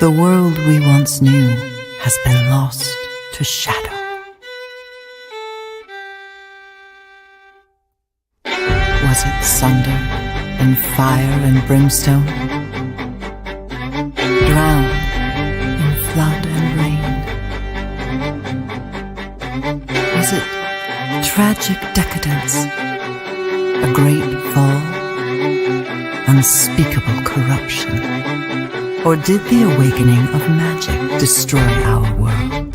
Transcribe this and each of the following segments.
The world we once knew has been lost to shadow. Was it thunder and fire and brimstone? Drowned in flood and rain? Was it tragic decadence, a great fall, unspeakable corruption? Or did the awakening of magic destroy our world?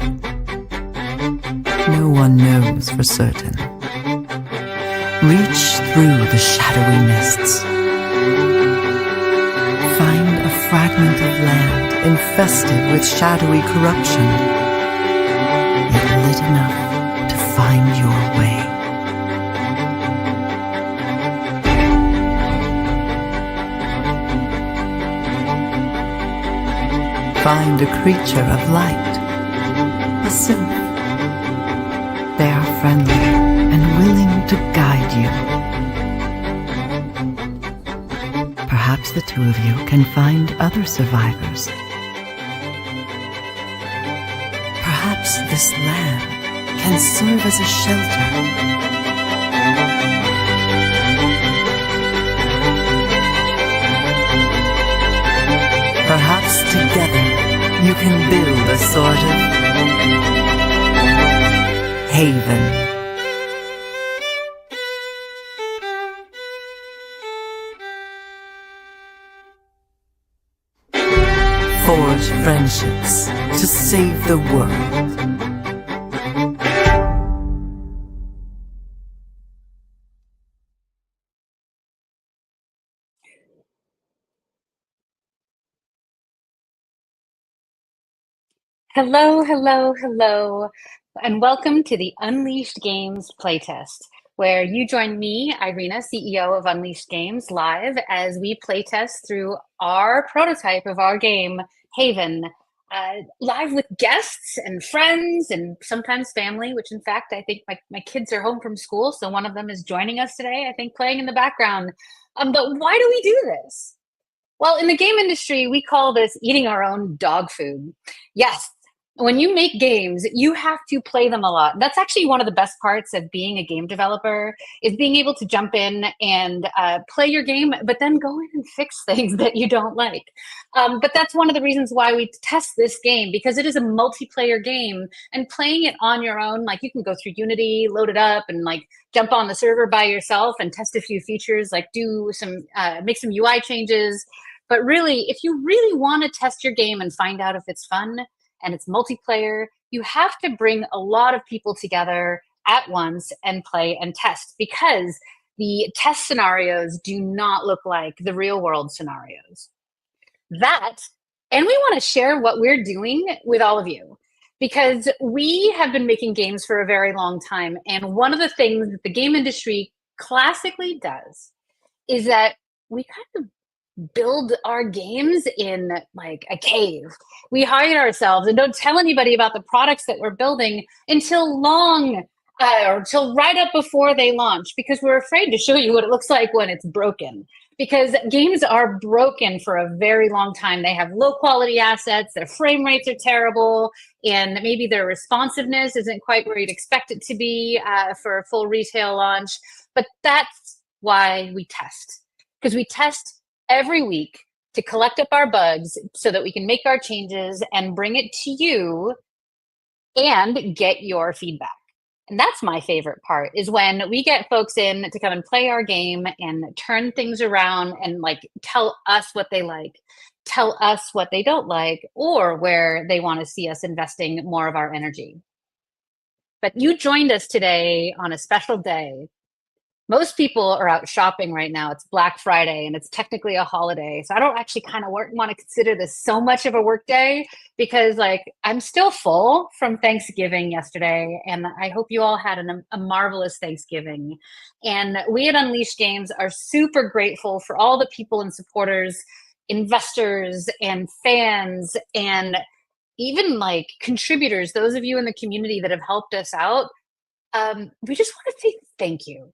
No one knows for certain. Reach through the shadowy mists. Find a fragment of land infested with shadowy corruption, yet lit enough to find your way. Find a creature of light, a sylph. They are friendly and willing to guide you. Perhaps the two of you can find other survivors. Perhaps this land can serve as a shelter. Perhaps together you can build a sort of haven. Forge friendships to save the world. Hello, hello, hello, and welcome to the Unleashed Games playtest, where you join me, Irena, CEO of Unleashed Games, live as we playtest through our prototype of our game, Haven, live with guests and friends and sometimes family, which in fact, I think my kids are home from school, so one of them is joining us today, I think playing in the background. But why do we do this? Well, in the game industry, we call this eating our own dog food. Yes, when you make games, you have to play them a lot. That's actually one of the best parts of being a game developer, is being able to jump in and play your game, but then go in and fix things that you don't like. But that's one of the reasons why we test this game, because it is a multiplayer game, and playing it on your own, like you can go through Unity, load it up, and like jump on the server by yourself and test a few features, like do some, make some UI changes. But really, if you really want to test your game and find out if it's fun and it's multiplayer, you have to bring a lot of people together at once and play and test, because the test scenarios do not look like the real world scenarios. That, and we want to share what we're doing with all of you, because we have been making games for a very long time. And one of the things that the game industry classically does is that we kind of build our games in like a cave. We hide ourselves and don't tell anybody about the products that we're building until long or until right up before they launch, because we're afraid to show you what it looks like when it's broken. Because games are broken for a very long time. They have low quality assets, their frame rates are terrible, and maybe their responsiveness isn't quite where you'd expect it to be for a full retail launch. But that's why we test, because we test every week to collect up our bugs so that we can make our changes and bring it to you and get your feedback. And that's my favorite part, is when we get folks in to come and play our game and turn things around and like tell us what they like, tell us what they don't like, or where they want to see us investing more of our energy. But you joined us today on a special day. Most people are out shopping right now. It's Black Friday and it's technically a holiday. So I don't actually kind of want to consider this so much of a work day, because like I'm still full from Thanksgiving yesterday. And I hope you all had a marvelous Thanksgiving. And we at Unleashed Games are super grateful for all the people and supporters, investors and fans, and even like contributors, those of you in the community that have helped us out. We just want to say thank you.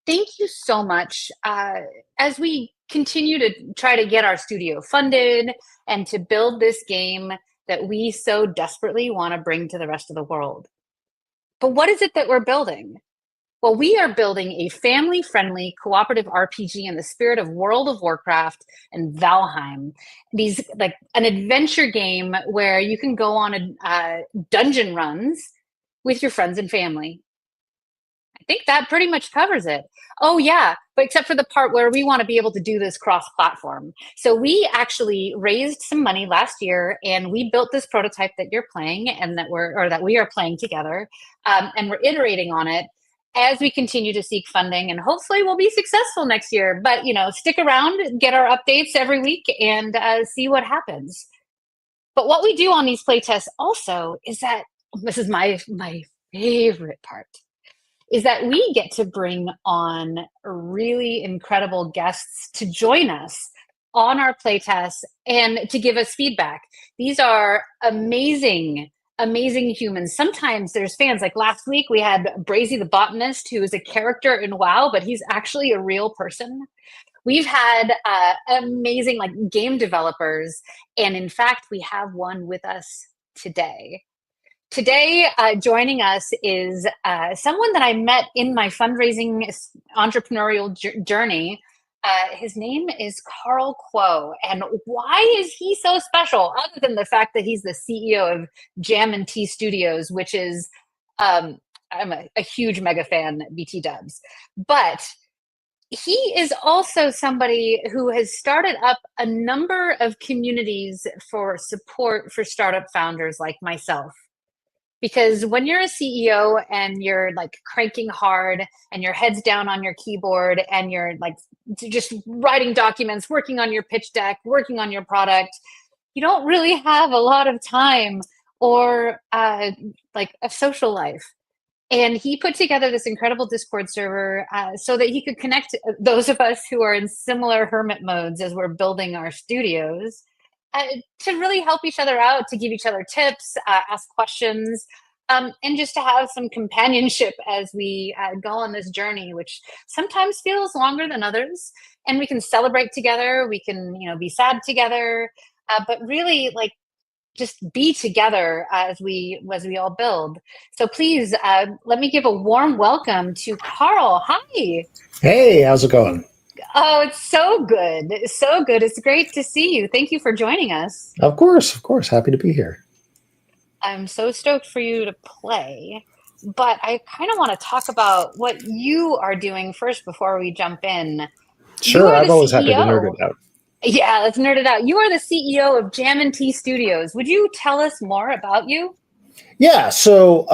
Thank you so much. As we continue to try to get our studio funded and to build this game that we so desperately want to bring to the rest of the world. But what is it that we're building? Well, we are building a family-friendly cooperative RPG in the spirit of World of Warcraft and Valheim. These like an adventure game where you can go on dungeon runs with your friends and family. I think that pretty much covers it. Oh yeah, but except for the part where we want to be able to do this cross-platform. So we actually raised some money last year, and we built this prototype that you're playing, and that we are playing together, and we're iterating on it as we continue to seek funding, and hopefully we'll be successful next year. But stick around, get our updates every week, and see what happens. But what we do on these playtests also is that this is my favorite part is that we get to bring on really incredible guests to join us on our playtests and to give us feedback. These are amazing humans. Sometimes there's fans. Like last week, we had Brazy the botanist, who is a character in WoW, but he's actually a real person. We've had amazing game developers, and in fact, we have one with us today. Today, joining us is someone that I met in my fundraising entrepreneurial journey. His name is Kwoh. And why is he so special, other than the fact that he's the CEO of Jam and Tea Studios, which is, I'm a huge mega fan, BT dubs. But he is also somebody who has started up a number of communities for support for startup founders like myself. Because when you're a CEO and you're cranking hard and your head's down on your keyboard and you're just writing documents, working on your pitch deck, working on your product, you don't really have a lot of time or a social life. And he put together this incredible Discord server so that he could connect those of us who are in similar hermit modes as we're building our studios to really help each other out, to give each other tips, ask questions, and just to have some companionship as we go on this journey, which sometimes feels longer than others. And we can celebrate together. We can, be sad together, but really just be together as we all build. So please let me give a warm welcome to Carl. Hi. Hey, how's it going? Oh, it's so good. It's so good. It's great to see you. Thank you for joining us. Of course. Happy to be here. I'm so stoked for you to play, but I kind of want to talk about what you are doing first before we jump in. Sure, I'm always happy to nerd it out. Yeah, let's nerd it out. You are the CEO of Jam and Tea Studios. Would you tell us more about you? Yeah, so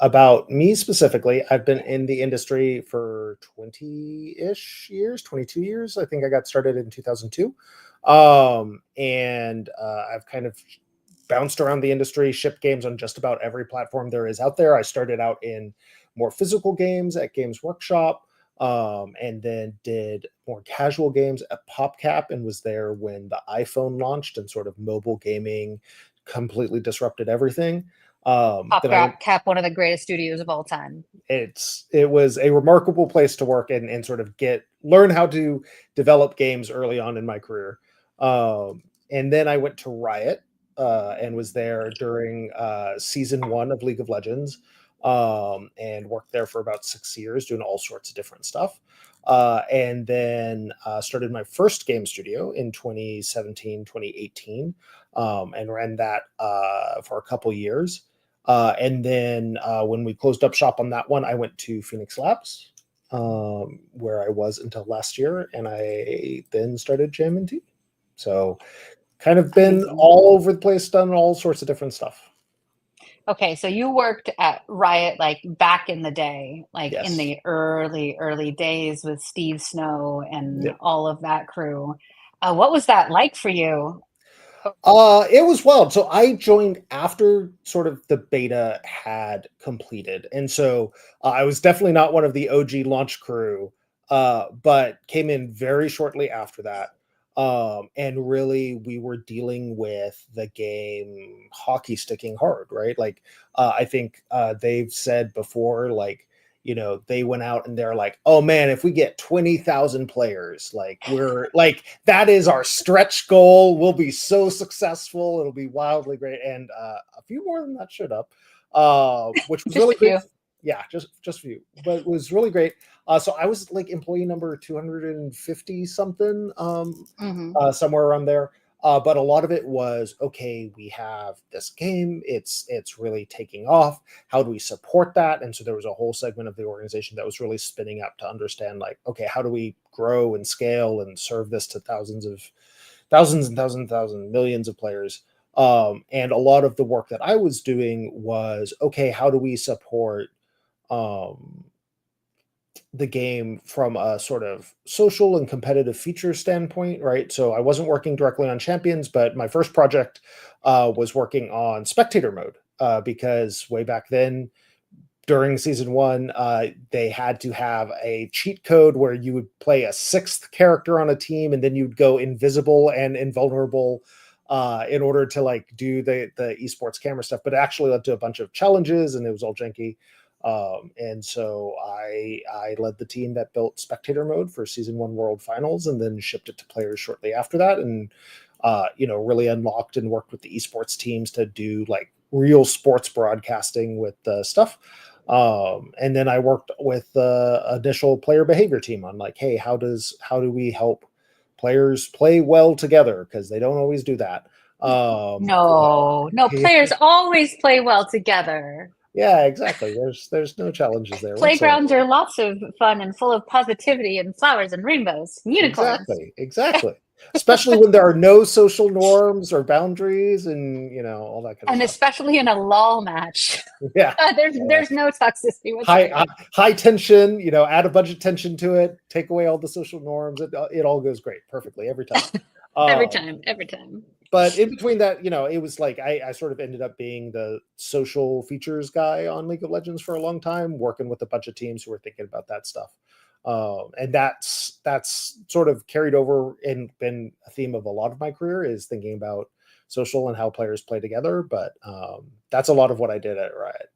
about me specifically, I've been in the industry for 20-ish years, 22 years. I think I got started in 2002. And I've kind of bounced around the industry, shipped games on just about every platform there is out there. I started out in more physical games at Games Workshop, and then did more casual games at PopCap, and was there when the iPhone launched and sort of mobile gaming completely disrupted everything. PopCap, one of the greatest studios of all time. It was a remarkable place to work and sort of learn how to develop games early on in my career. And then I went to Riot and was there during season 1 of League of Legends, and worked there for about 6 years doing all sorts of different stuff. And then started my first game studio in 2017, 2018, and ran that for a couple years. And then when we closed up shop on that one, I went to Phoenix Labs, where I was until last year, and I then started Jam and Tea. So kind of been all over the place, done all sorts of different stuff. Okay, so you worked at Riot back in the day, Yes. in the early days with Steve Snow and all of that crew. What was that like for you? It was wild. So I joined after sort of the beta had completed. And so I was definitely not one of the OG launch crew, but came in very shortly after that. And really we were dealing with the game hockey sticking hard, right? I think they've said before, they went out and they're like, oh man, if we get 20,000 players, like we're like, that is our stretch goal. We'll be so successful. It'll be wildly great. And a few more than that showed up, which was Just really a few. great. Yeah, just a few, but it was really great. So I was like employee number 250 something, somewhere around there. But a lot of it was, okay, we have this game. It's really taking off. How do we support that? And so there was a whole segment of the organization that was really spinning up to understand, like, okay, how do we grow and scale and serve this to thousands and thousands, millions of players? And a lot of the work that I was doing was, okay, how do we support the game from a sort of social and competitive feature standpoint, right? So I wasn't working directly on champions, but my first project was working on spectator mode, because way back then, during season 1, they had to have a cheat code where you would play a 6th character on a team, and then you'd go invisible and invulnerable in order to like do the esports camera stuff. But it actually led to a bunch of challenges, and it was all janky. And so I led the team that built spectator mode for season 1 World Finals, and then shipped it to players shortly after that, and really unlocked and worked with the esports teams to do like real sports broadcasting with the stuff. And then I worked with the initial player behavior team on like, hey, how do we help players play well together, because they don't always do that. No, players always play well together. Yeah, exactly. There's no challenges there Playgrounds are lots of fun and full of positivity and flowers and rainbows, and unicorns. Exactly. Especially when there are no social norms or boundaries and all that kind of and stuff. Especially in a LOL match. Yeah. There's no toxicity whatsoever. High tension, add a bunch of tension to it, take away all the social norms. It all goes great, perfectly every time. Every time. But in between that, it was like I sort of ended up being the social features guy on League of Legends for a long time, working with a bunch of teams who were thinking about that stuff. And that's sort of carried over and been a theme of a lot of my career, is thinking about social and how players play together. But that's a lot of what I did at Riot.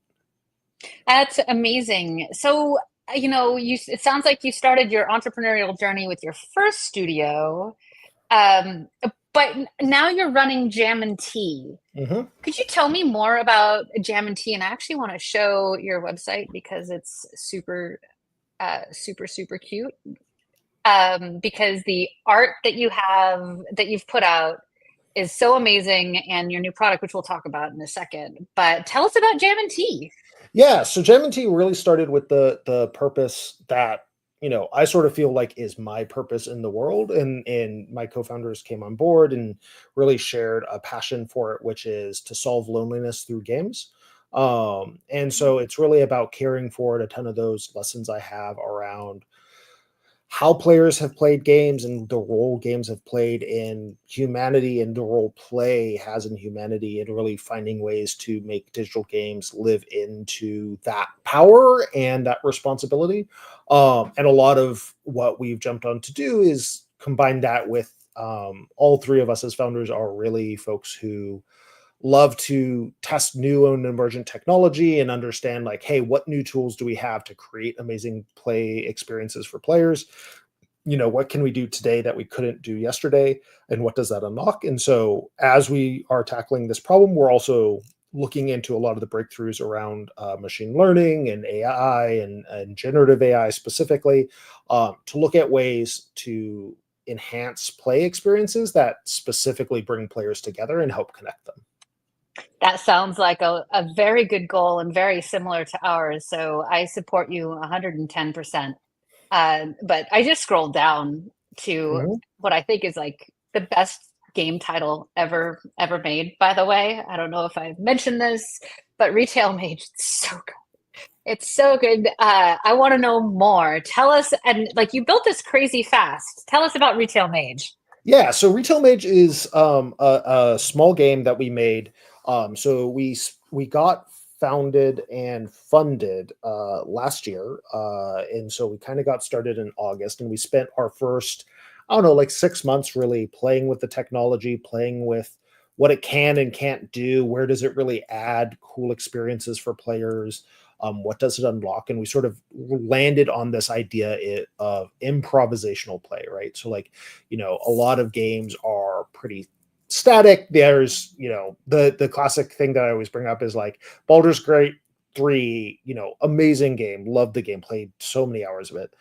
That's amazing. So, it sounds like you started your entrepreneurial journey with your first studio. But now you're running Jam and Tea. Mm-hmm. Could you tell me more about Jam and Tea? And I actually want to show your website because it's super cute. Because the art that you've put out is so amazing, and your new product, which we'll talk about in a second. But tell us about Jam and Tea. Yeah, so Jam and Tea really started with the purpose that I sort of feel like is my purpose in the world, and my co-founders came on board and really shared a passion for it, which is to solve loneliness through games. And so it's really about carrying forward a ton of those lessons I have around how players have played games and the role games have played in humanity, and the role play has in humanity, and really finding ways to make digital games live into that power and that responsibility. And a lot of what we've jumped on to do is combine that with all three of us as founders are really folks who love to test new and emergent technology and understand like, hey, what new tools do we have to create amazing play experiences for players? What can we do today that we couldn't do yesterday, and what does that unlock? And so as we are tackling this problem, we're also looking into a lot of the breakthroughs around machine learning and AI and generative AI specifically, to look at ways to enhance play experiences that specifically bring players together and help connect them. That sounds like a very good goal and very similar to ours. So I support you 110%. But I just scrolled down to what I think is like the best game title ever made, by the way. I don't know if I've mentioned this, but Retail Mage, it's so good. It's so good. I want to know more. Tell us, and like you built this crazy fast. Tell us about Retail Mage. Yeah, so Retail Mage is a small game that we made. So we got founded and funded last year, and so we kind of got started in August, and we spent our first, I don't know, like 6 months really playing with the technology, playing with what it can and can't do, where does it really add cool experiences for players, What does it unlock? And we sort of landed on this idea of improvisational play, right? So like, a lot of games are pretty static. There's, the classic thing that I always bring up is like Baldur's Gate 3, amazing game, loved the game, played so many hours of it.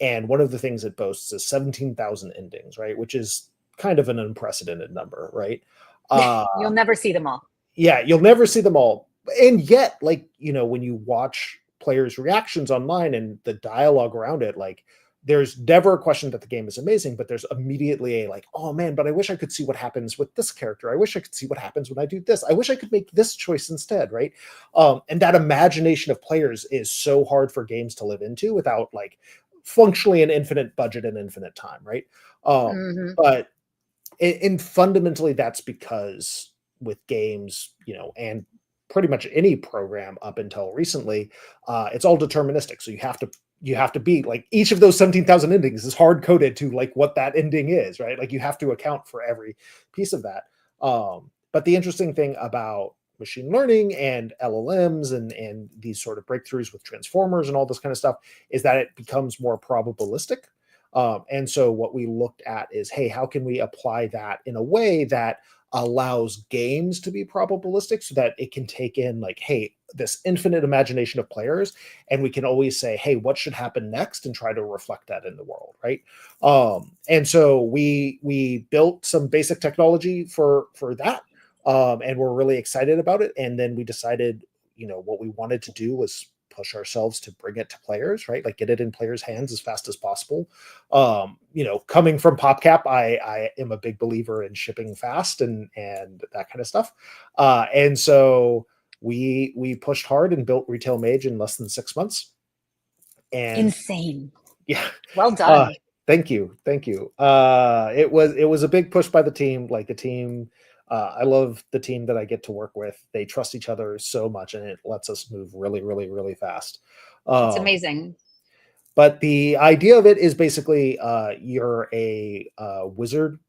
And one of the things it boasts is 17,000 endings, right? Which is kind of an unprecedented number, right? You'll never see them all. Yeah, you'll never see them all. And yet, like, when you watch players' reactions online and the dialogue around it, like, there's never a question that the game is amazing, but there's immediately a like, oh man, but I wish I could see what happens with this character. I wish I could see what happens when I do this. I wish I could make this choice instead, right? And that imagination of players is so hard for games to live into without like functionally an infinite budget and infinite time, right? But and fundamentally that's because with games, and pretty much any program up until recently, it's all deterministic. So you have to be like each of those 17,000 endings is hard coded to like what that ending is, right? Like you have to account for every piece of that. But the interesting thing about machine learning and LLMs and these sort of breakthroughs with transformers and all this kind of stuff is that it becomes more probabilistic. And so what we looked at is, hey, how can we apply that in a way that allows games to be probabilistic so that it can take in like, hey, this infinite imagination of players, and we can always say, hey, what should happen next, and try to reflect that in the world, right? And so we built some basic technology for that, and we're really excited about it. And then we decided, what we wanted to do was push ourselves to bring it to players, right? Like get it in players' hands as fast as possible. Coming from PopCap, I am a big believer in shipping fast and that kind of stuff. And so we pushed hard and built Retail Mage in less than 6 months. And insane. Yeah. Well done. Thank you. It was a big push by the team. Like the team, I love the team that I get to work with. They trust each other so much, and it lets us move really, really, really fast. It's amazing. But the idea of it is basically you're a wizard.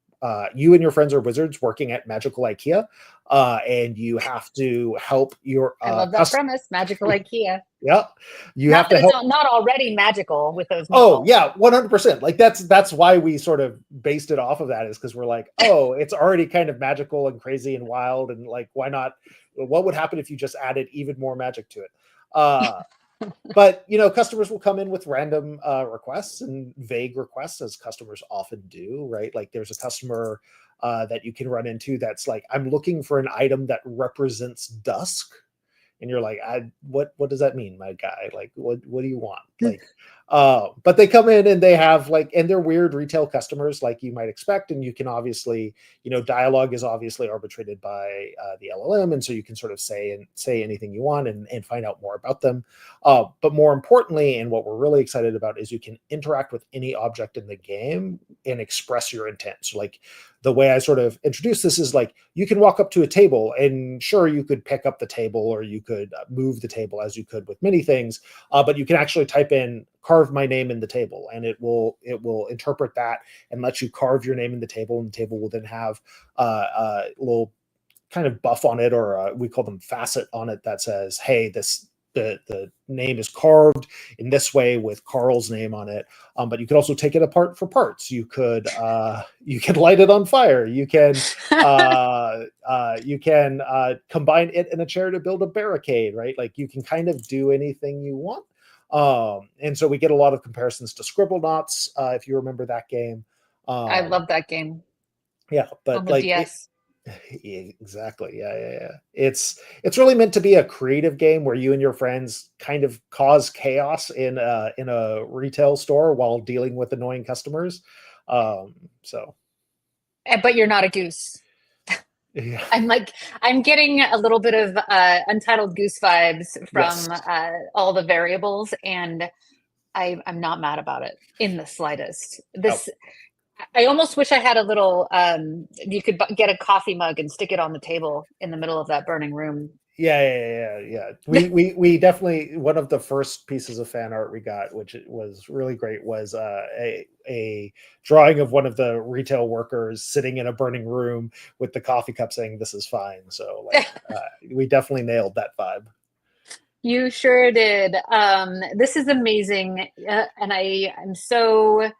You and your friends are wizards working at magical IKEA, and you have to help your. I love that premise, magical IKEA. Yeah, you not have to that help. It's not already magical with those. Oh yeah, 100%. Like that's why we sort of based it off of that, is because we're like, oh, it's already kind of magical and crazy and wild, and like, why not? What would happen if you just added even more magic to it? But customers will come in with random requests and vague requests, as customers often do, right? Like there's a customer that you can run into that's like, I'm looking for an item that represents dusk. And you're like, what does that mean, my guy? Like, what do you want? Like, but they come in and they have like, and they're weird retail customers like you might expect. And you can obviously, dialogue is obviously arbitrated by the LLM. And so you can sort of say anything you want and find out more about them. But more importantly, and what we're really excited about, is you can interact with any object in the game and express your intent. So like, the way I sort of introduce this is like, you can walk up to a table and sure, you could pick up the table or you could move the table as you could with many things, but you can actually type in carve my name in the table, and it will interpret that and let you carve your name in the table, and the table will then have a little kind of buff on it, or we call them facet on it, that says, hey, the name is carved in this way with Carl's name on it. But you could also take it apart for parts. You could light it on fire. You can combine it and a chair to build a barricade, right? Like you can kind of do anything you want. And so we get a lot of comparisons to Scribblenauts, if you remember that game. I love that game. Yeah, but on the like DS. Exactly. Yeah. It's really meant to be a creative game where you and your friends kind of cause chaos in a retail store while dealing with annoying customers. So. But you're not a goose. Yeah. I'm getting a little bit of Untitled Goose vibes from all the variables, and I'm not mad about it in the slightest. I almost wish I had a little, you could get a coffee mug and stick it on the table in the middle of that burning room. Yeah. We definitely, one of the first pieces of fan art we got, which was really great, was a drawing of one of the retail workers sitting in a burning room with the coffee cup saying, "This is fine." So like, we definitely nailed that vibe. You sure did. This is amazing, and I'm so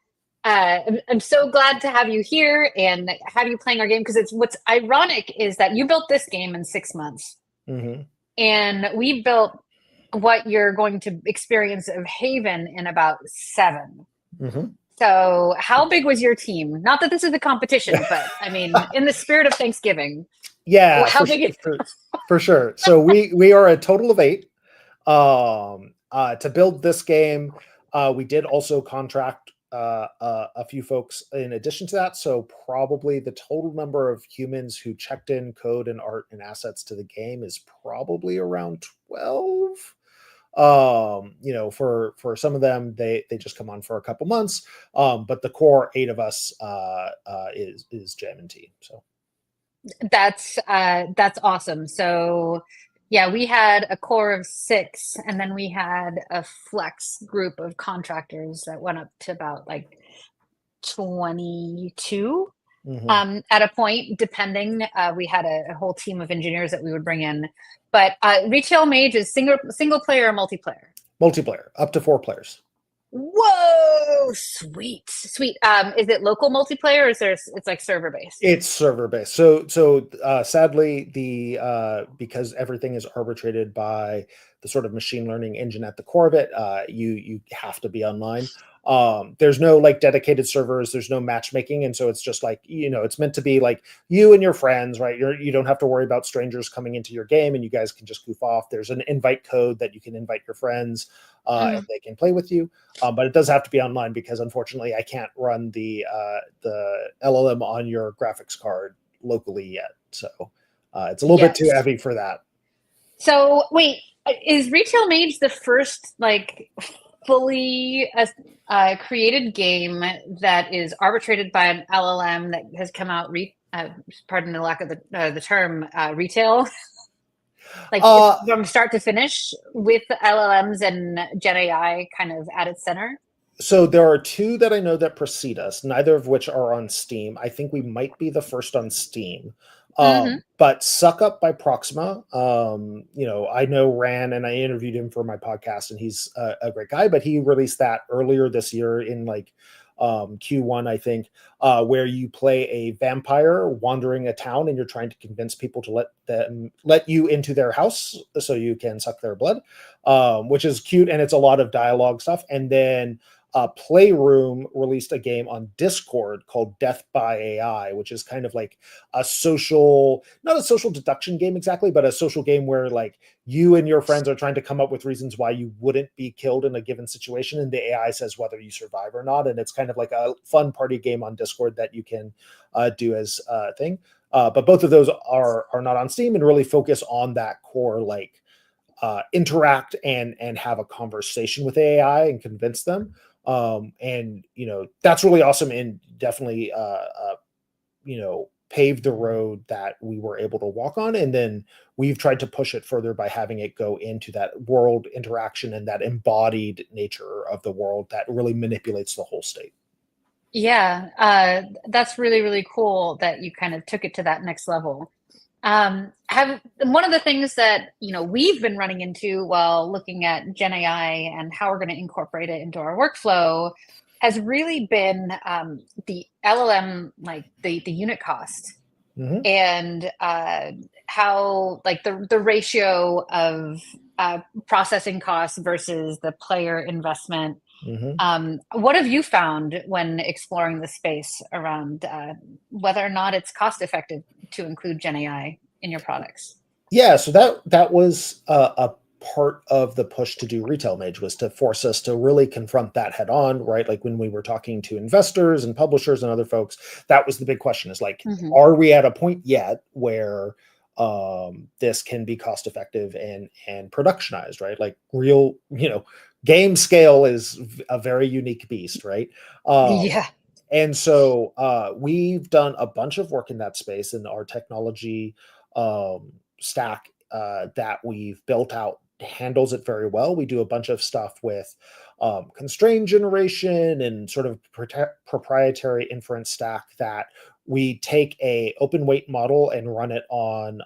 glad to have you here and have you playing our game, because it's what's ironic is that you built this game in 6 months, Hmm. and we built what you're going to experience of Haven in about 7. Hmm. So, how big was your team? Not that this is a competition, but I mean, in the spirit of Thanksgiving, Yeah, how big is for sure. So we are a total of 8. To build this game, we did also contract a few folks in addition to that. So probably the total number of humans who checked in code and art and assets to the game is probably around 12. For some of them, they just come on for a couple months. But the core 8 of us is Jam and T. So that's awesome. So yeah, we had a core of 6, and then we had a flex group of contractors that went up to about like 22 mhm. at a point, depending. We had a whole team of engineers that we would bring in. But Retail Mage is single player or multiplayer? Multiplayer up to 4 players. Whoa, sweet, sweet. Is it local multiplayer, or is there? It's like server based? It's server based. So sadly, the because everything is arbitrated by the sort of machine learning engine at the core of it, you have to be online. There's no like dedicated servers. There's no matchmaking, and so it's just like it's meant to be like you and your friends, right? You don't have to worry about strangers coming into your game, and you guys can just goof off. There's an invite code that you can invite your friends, and they can play with you. But it does have to be online because unfortunately I can't run the LLM on your graphics card locally yet. So it's a little bit too Yes. heavy for that. So wait, is Retail Mage the first like fully created game that is arbitrated by an LLM that has come out? Pardon the lack of the term retail. Like Uh, from start to finish with LLMs and Gen AI kind of at its center. so there are 2 that I know that precede us, neither of which are on Steam. I think we might be the first on Steam. Mm-hmm. But Suck Up by Proxima, I know Ran and I interviewed him for my podcast, and he's a great guy, but he released that earlier this year in like Q1, I think, where you play a vampire wandering a town and you're trying to convince people to let you into their house so you can suck their blood, which is cute, and it's a lot of dialogue stuff. And then Playroom released a game on Discord called Death by AI, which is kind of like not a social deduction game exactly, but a social game where like you and your friends are trying to come up with reasons why you wouldn't be killed in a given situation, and the AI says whether you survive or not. And it's kind of like a fun party game on Discord that you can do as a thing. But both of those are not on Steam and really focus on that core like interact and have a conversation with AI and convince them. And that's really awesome, and definitely paved the road that we were able to walk on. And then we've tried to push it further by having it go into that world interaction and that embodied nature of the world that really manipulates the whole state. Yeah, that's really, really cool that you kind of took it to that next level. Have one of the things that we've been running into while looking at Gen AI and how we're going to incorporate it into our workflow has really been the LLM, like the unit cost, Mm-hmm. and how like the ratio of processing costs versus the player investment. Mm-hmm. What have you found when exploring the space around whether or not it's cost effective to include Gen AI in your products? Yeah, so that was a part of the push to do Retail Mage, was to force us to really confront that head on, right? Like when we were talking to investors and publishers and other folks, that was the big question: is like, Mm-hmm. are we at a point yet where this can be cost effective and productionized, right? Like real, game scale is a very unique beast, right? Yeah. And so we've done a bunch of work in that space, and our technology stack that we've built out handles it very well. We do a bunch of stuff with constraint generation and sort of proprietary inference stack that we take a open weight model and run it on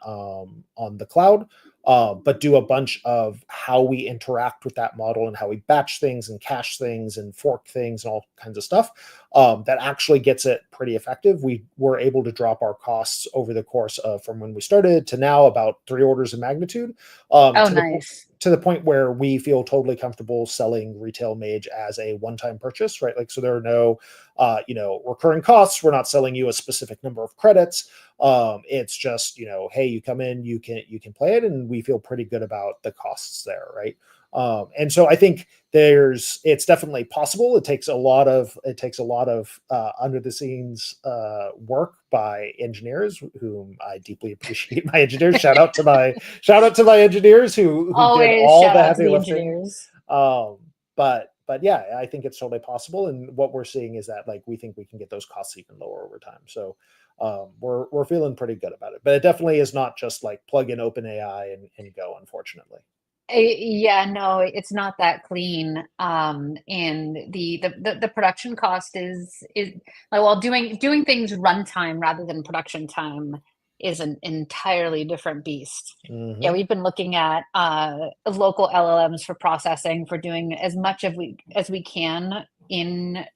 the cloud. but do a bunch of how we interact with that model and how we batch things and cache things and fork things and all kinds of stuff. That actually gets it pretty effective. We were able to drop our costs over the course of from when we started to now about 3 orders of magnitude. Oh, To nice. to the point where we feel totally comfortable selling Retail Mage as a one-time purchase, right? Like, so there are no, recurring costs. We're not selling you a specific number of credits. It's just, hey, you come in, you can play it, and we feel pretty good about the costs there, right? And so I think it's definitely possible. It takes a lot of under the scenes work by engineers, whom I deeply appreciate. My engineers, shout out to my engineers who did Always all shout the out to heavy the lifting. engineers. But yeah, I think it's totally possible. And what we're seeing is that, like, we think we can get those costs even lower over time. So we're feeling pretty good about it. But it definitely is not just like plug in OpenAI and go, unfortunately. Yeah, no, it's not that clean. And the production cost is like, well, doing things runtime rather than production time is an entirely different beast. Yeah, Mhm. we've been looking at local LLMs for processing, for doing as much of as we can in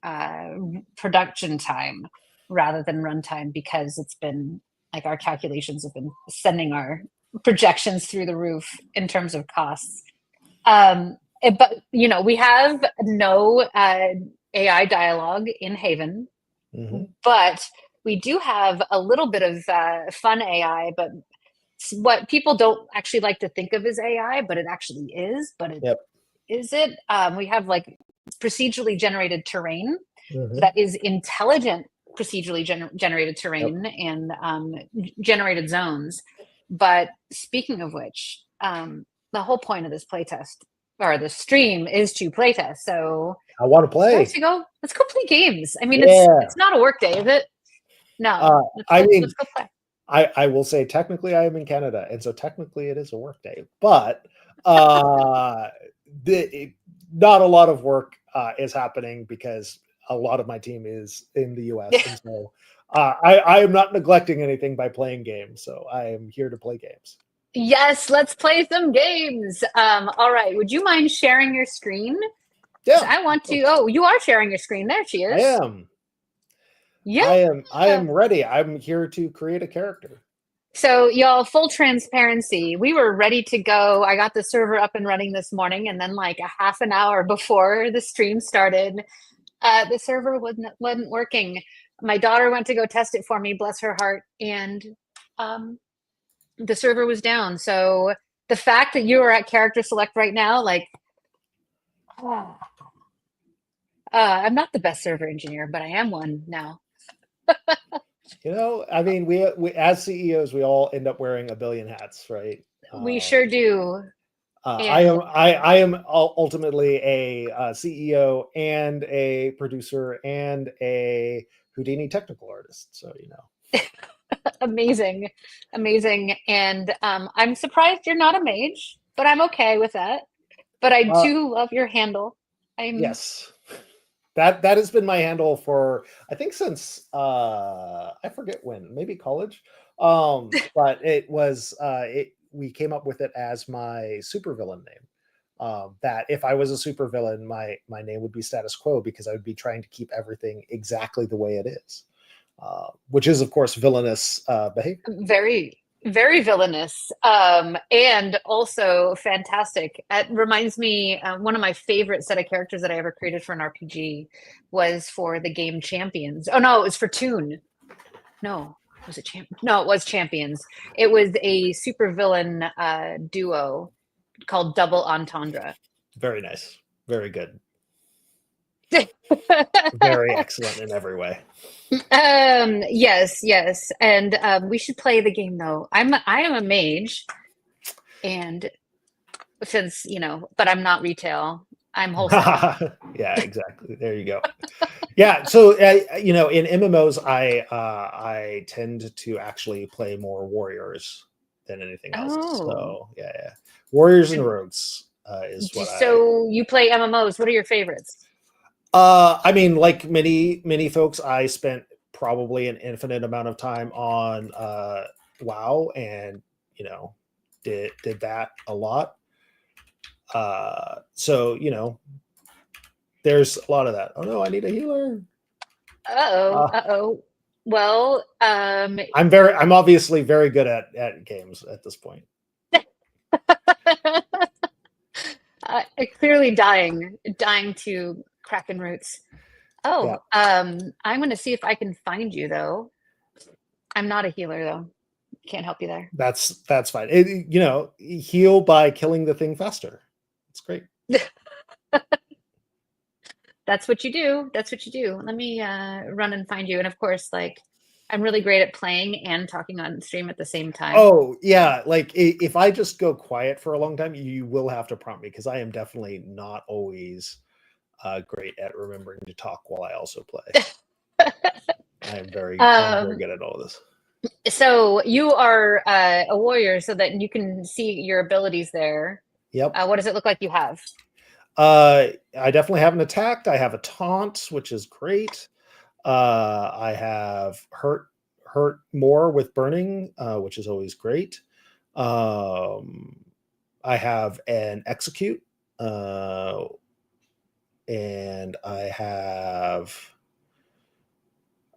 production time rather than runtime, because it's been like our calculations have been sending our projections through the roof in terms of costs. But we have no AI dialogue in Haven, Mhm. but we do have a little bit of fun AI. But what people don't actually like to think of as AI, but it actually is. But it Yep. is it. We have like procedurally generated terrain Mhm. that is intelligent procedurally generated Yep. terrain and generated zones. But speaking of which, the whole point of this playtest or the stream is to playtest. So I want to let's play. go play games. I mean, Yeah. it's not a work day, is it? No, Uh, I let's mean, go play. I will say technically I am in Canada, and so technically it is a work day, but uh, not a lot of work is happening because a lot of my team is in the US, and so I am not neglecting anything by playing games. So I am here to play games. Yes, let's play some games. All right. Would you mind sharing your screen? Because Yeah, I of want to. course. Oh, you are sharing your screen. There she I is. am. Yeah. I am ready. I'm here to create a character. So, y'all, full transparency, we were ready to go. I got the server up and running this morning, and then, like a half an hour before the stream started, the server wasn't working. My daughter went to go test it for me, bless her heart, and um, the server was down. So, the fact that you are at character select right now, like, I'm not the best server engineer, but I am one now. I mean, we as CEOs, we all end up wearing a billion hats, right? We sure do. And I am ultimately a CEO and a producer and a Houdini technical artist. So amazing, amazing. And I'm surprised you're not a mage, but I'm okay with that. But I uh, do love your handle. I'm yes, that has been my handle for I think since I forget when, maybe college. But it was we came up with it as my supervillain name. That if I was a supervillain, my name would be Status Quo because I would be trying to keep everything exactly the way it is, which is of course villainous behavior. very, very villainous, and also fantastic. It reminds me, one of my favorite set of characters that I ever created for an RPG was for the game Champions. Oh no, it was for Toon. No, was it No, it was Champions. It was a super villain duo called Double Entendre. Very nice, very good, very excellent in every way. Yes, yes, and we should play the game though. I am a mage, and since but I'm not retail. I'm wholesale. Yeah, exactly. There you go. Yeah, so in MMOs, I tend to actually play more warriors than anything else. Oh, So yeah, warriors and rogues is what I. so you play MMOs. What are your favorites? I mean, like many folks, I spent probably an infinite amount of time on WoW, and you know did that a lot. So there's a lot of that. Oh no, I need a healer. Well, I'm obviously very good at games at this point. clearly dying to Kraken roots. Oh, Yeah. I'm going to see if I can find you though. I'm not a healer though. Can't help you there. That's fine. Heal by killing the thing faster. It's great. That's what you do. That's what you do. Let me run and find you. And of course, like, I'm really great at playing and talking on stream at the same time. Oh yeah, like if I just go quiet for a long time, you will have to prompt me because I am definitely not always great at remembering to talk while I also play. I'm very good at all this. So you are a warrior, so that you can see your abilities there. Yep. What does it look like you have? I definitely have an attack. I have a taunt, which is great. I have hurt more with burning, which is always great. I have an execute, and I have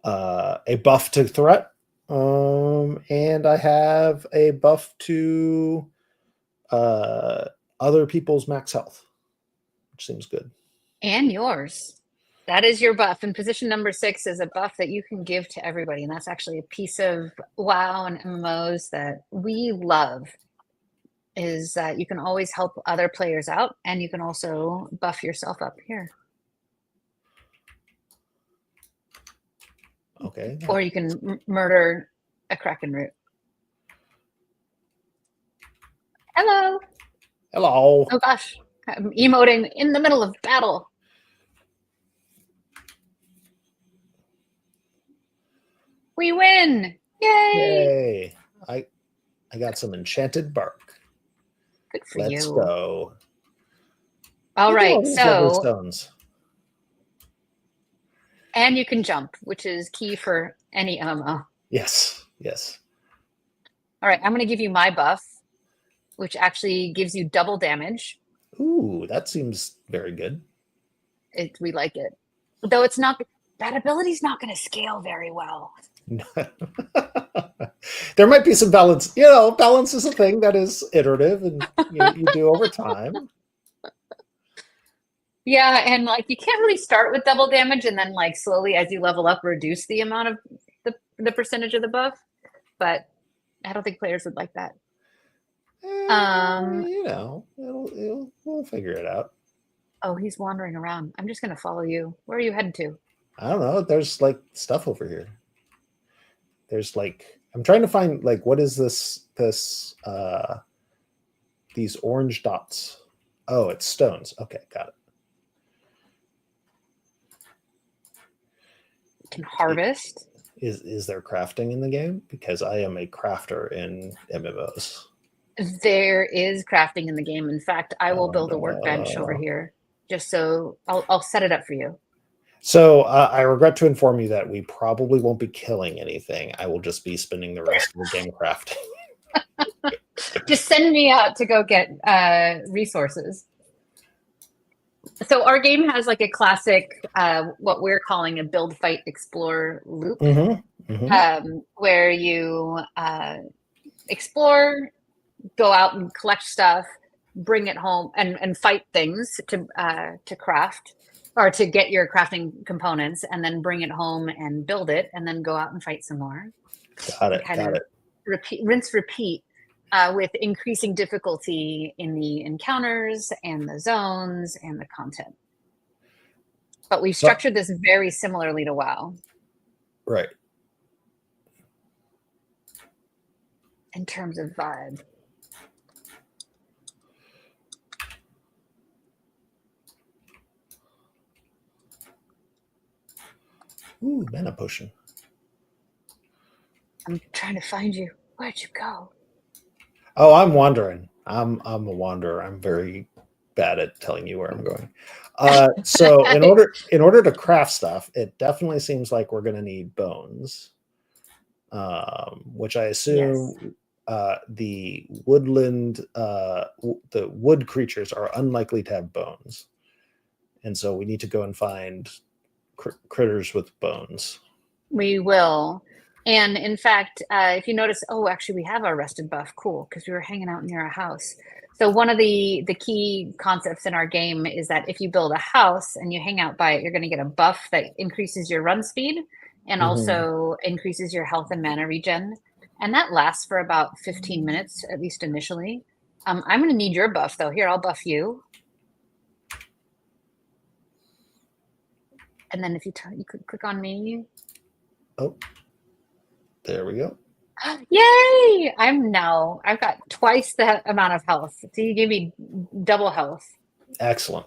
a buff to threat, and I have a buff to other people's max health, which seems good. And yours. That is your buff. And position number 6 is a buff that you can give to everybody. And that's actually a piece of WoW and MMOs that we love, is that you can always help other players out, and you can also buff yourself up here. Okay. Or you can murder a Kraken root. Hello. Hello. Oh gosh. I'm emoting in the middle of battle. We win! Yay! Yay! I got some enchanted bark. Good for Let's you. go. All right, so stones. And you can jump, which is key for any MMO. Yes. All right, I'm going to give you my buff, which actually gives you double damage. Ooh, that seems very good. We like it. Though it's not, that ability's not going to scale very well. There might be some balance. Balance is a thing that is iterative, and you do over time. Yeah, and like you can't really start with double damage and then like slowly as you level up reduce the amount of the percentage of the buff. But I don't think players would like that. We'll figure it out. Oh, he's wandering around. I'm just gonna follow you. Where are you headed to? I don't know. There's like stuff over here. There's like, I'm trying to find like, what is this these orange dots? Oh, it's stones. Okay, got it. You can harvest. Is there crafting in the game? Because I am a crafter in MMOs. There is crafting in the game. In fact, I will build a workbench over here, just so I'll set it up for you. So I regret to inform you that we probably won't be killing anything. I will just be spending the rest of the game crafting. Just send me out to go get resources. So our game has like a classic, what we're calling a build, fight, explore loop, where you explore, go out and collect stuff, bring it home, and fight things to craft, or to get your crafting components, and then bring it home and build it, and then go out and fight some more. Got it. Rinse, repeat, with increasing difficulty in the encounters and the zones and the content. But we've structured this very similarly to WoW. Right. In terms of vibe. Ooh, mana potion. I'm trying to find you. Where'd you go? Oh, I'm wandering. I'm a wanderer. I'm very bad at telling you where I'm going. So in order to craft stuff, it definitely seems like we're going to need bones, which I assume the woodland, the wood creatures are unlikely to have bones, and so we need to go and find critters with bones. We will. And in fact, if you notice, oh, actually, we have our rested buff. Cool, because we were hanging out near a house. So one of the key concepts in our game is that if you build a house and you hang out by it, you're going to get a buff that increases your run speed and also increases your health and mana regen. And that lasts for about 15 minutes, at least initially. I'm going to need your buff, though. Here, I'll buff you. And then if you could click on me. Oh, there we go. Yay! I've got twice the amount of health. So you gave me double health. Excellent.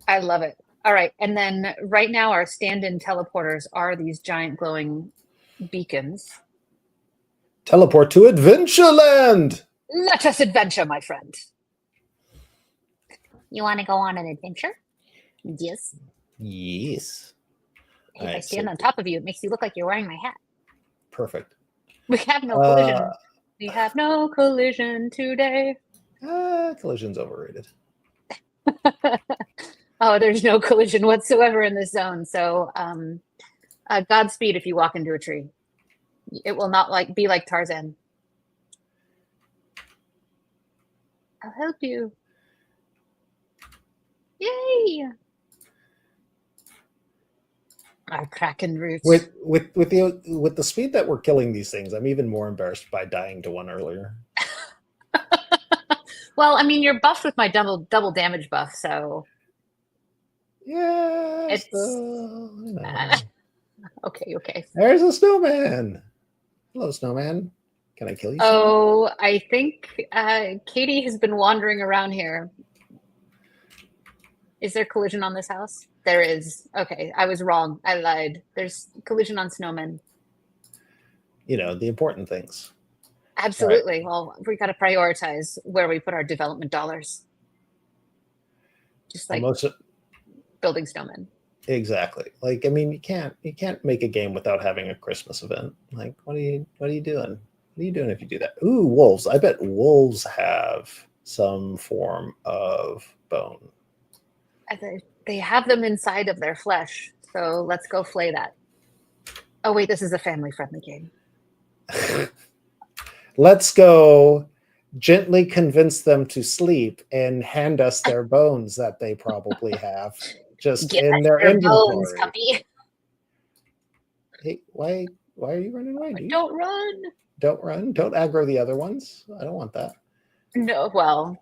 I love it. All right. And then right now our stand-in teleporters are these giant glowing beacons. Teleport to Adventureland! Let us adventure, my friend. You want to go on an adventure? Yes. Yes. If I stand on top of you, it makes you look like you're wearing my hat. Perfect. We have no collision. We have no collision today. Collision's overrated. Oh, there's no collision whatsoever in this zone. So Godspeed if you walk into a tree. It will not be like Tarzan. I'll help you. Yay! Our kraken roots. With the speed that we're killing these things, I'm even more embarrassed by dying to one earlier. Well, I mean, you're buffed with my double damage buff, so yeah. it's okay. There's a snowman. Hello, snowman. Can I kill you? Oh, I think Katie has been wandering around here. Is there collision on this house? There is. Okay, I was wrong. I lied. There's collision on snowmen. You know, the important things. Absolutely. Right. Well, we got to prioritize where we put our development dollars. Just like building snowmen. Exactly. Like, I mean, you can't make a game without having a Christmas event. Like, what are you doing? What are you doing if you do that? Ooh, wolves. I bet wolves have some form of bone. They have them inside of their flesh. So let's go flay that. Oh, wait, this is a family-friendly game. Let's go gently convince them to sleep and hand us their bones that they probably have just in their inventory. Bones, puppy. Hey, why are you running away? Dude? Don't run. Don't run. Don't aggro the other ones. I don't want that. No, well,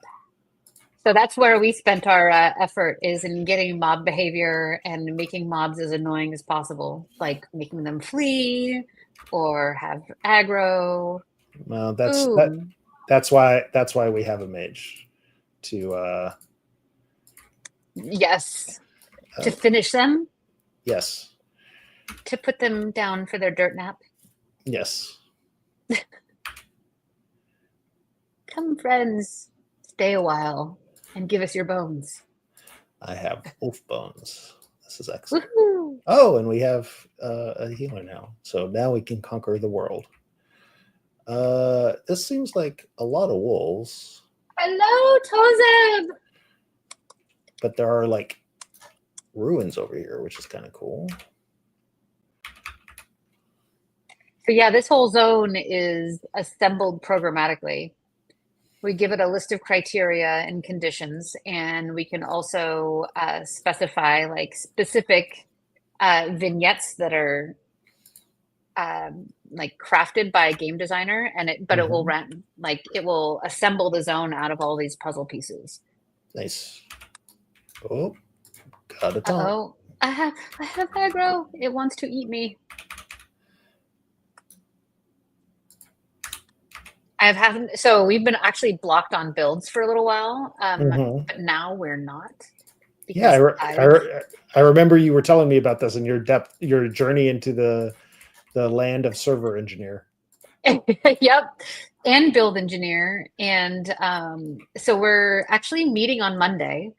so that's where we spent our effort is in getting mob behavior and making mobs as annoying as possible, like making them flee or have aggro. Well, that's why we have a mage to yes, to finish them. Yes. To put them down for their dirt nap. Yes. Come, friends, stay a while and give us your bones. I have wolf bones. This is excellent. Woohoo! Oh, and we have a healer now. So now we can conquer the world. This seems like a lot of wolves. Hello, Tozeb! But there are like ruins over here, which is kind of cool. So yeah, this whole zone is assembled programmatically. We give it a list of criteria and conditions, and we can also specify like specific vignettes that are like crafted by a game designer, and it will run like it will assemble the zone out of all these puzzle pieces. Nice. Oh, got it. Oh, I have aggro. It wants to eat me. So we've been actually blocked on builds for a little while, but now we're not. Yeah, I remember you were telling me about this and your journey into the land of server engineer. Yep, and build engineer, and so we're actually meeting on Monday,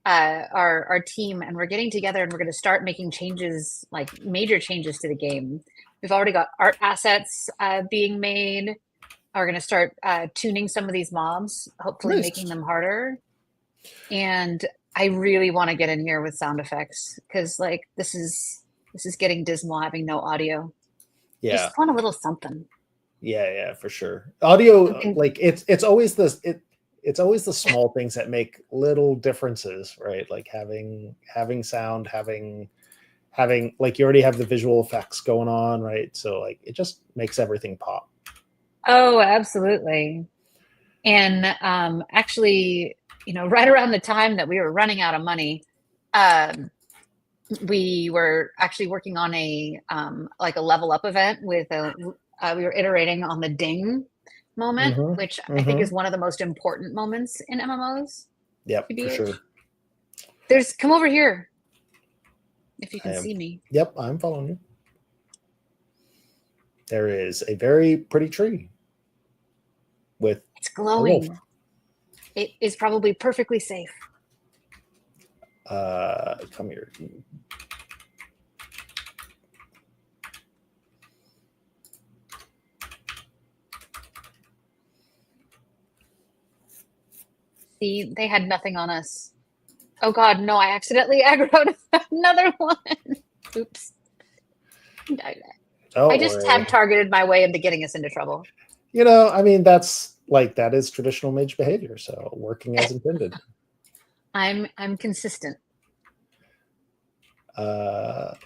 our team, and we're getting together and we're going to start making changes, like major changes to the game. We've already got art assets being made. are going to start tuning some of these mobs, hopefully Nice. making them harder. And I really want to get in here with sound effects because like this is getting dismal having no audio. Yeah. Just want a little something. Yeah, for sure. Audio, Something- like it's always it's always the small things that make little differences, right? Like having sound, having like you already have the visual effects going on, right? So like it just makes everything pop. Oh, absolutely. And actually, you know, right around the time that we were running out of money, we were actually working on a like a level up event with we were iterating on the ding moment, Mhm, which I think is one of the most important moments in MMOs. Yep, for TBH. sure. Come over here if you I can am. see me. Yep, I'm following you. There is a very pretty tree with It's a wolf. glowing. It is probably perfectly safe. Come here. See, they had nothing on us. Oh God, no! I accidentally aggroed another one. Oops. I just tab targeted my way into getting us into trouble. You know, I mean, that is traditional mage behavior. So working as intended. I'm consistent. I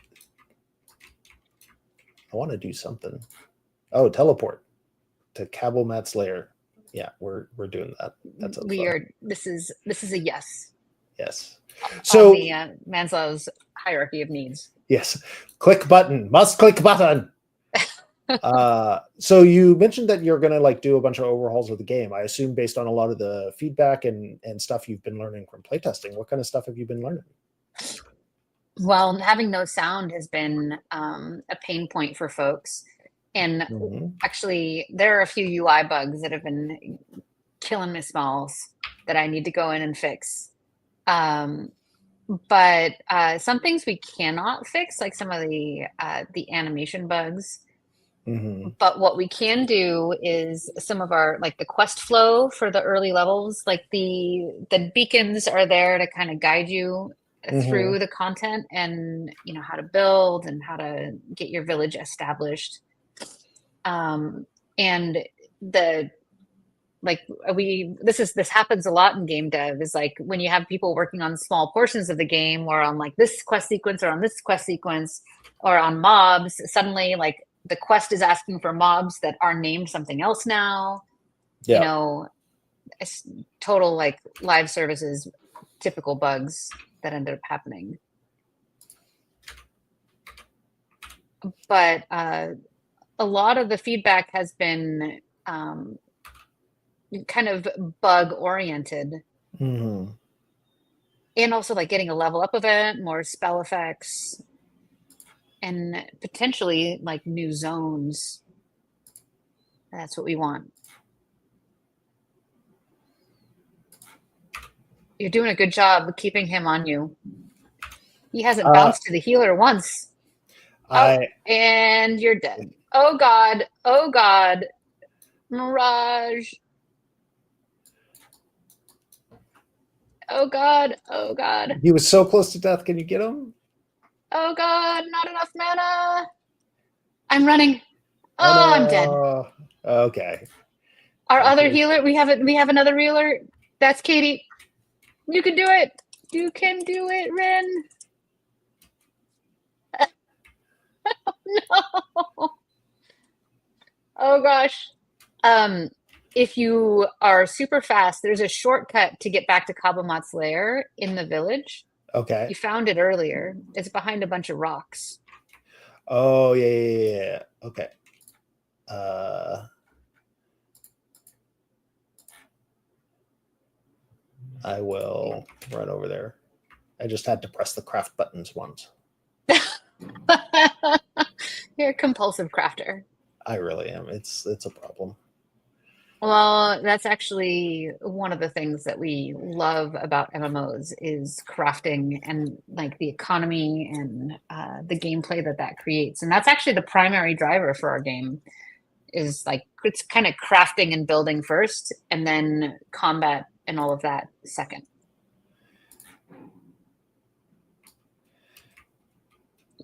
want to do something. Oh, teleport to Cabalmat's lair. Yeah, we're doing that. That's we are. This is a yes. Yes. So on the Maslow's hierarchy of needs. Yes. Click button. Must click button. So you mentioned that you're going to like do a bunch of overhauls of the game. I assume based on a lot of the feedback and stuff you've been learning from playtesting. What kind of stuff have you been learning? Well, having no sound has been a pain point for folks. And actually, there are a few UI bugs that have been killing me smalls that I need to go in and fix. But some things we cannot fix, like some of the animation bugs. But what we can do is some of our like the quest flow for the early levels, like the beacons are there to kind of guide you through the content and you know how to build and how to get your village established. And the like this happens a lot in game dev is like when you have people working on small portions of the game or on like this quest sequence or on this quest sequence or on mobs, suddenly like the quest is asking for mobs that are named something else now. You know, it's total like live services typical bugs that ended up happening. But a lot of the feedback has been kind of bug oriented. And also like getting a level up event, more spell effects, and potentially like new zones. That's what we want. You're doing a good job keeping him on you. He hasn't bounced to the healer once. And you're dead. Oh God. Oh God. Mirage. Oh God. Oh God. He was so close to death. Can you get him? Oh God, not enough mana. I'm running. Oh, I'm dead. Okay. Our other healer, we have another healer. That's Katie. You can do it. You can do it, Ren. No. Oh gosh. If you are super fast, there's a shortcut to get back to Kabamat's lair in the village. Okay. You found it earlier. It's behind a bunch of rocks. Oh yeah. Okay. I will run over there. I just had to press the craft buttons once. You're a compulsive crafter. I really am. It's a problem. Well, that's actually one of the things that we love about MMOs is crafting and like the economy and the gameplay that creates. And that's actually the primary driver for our game is like, it's kind of crafting and building first, and then combat and all of that second.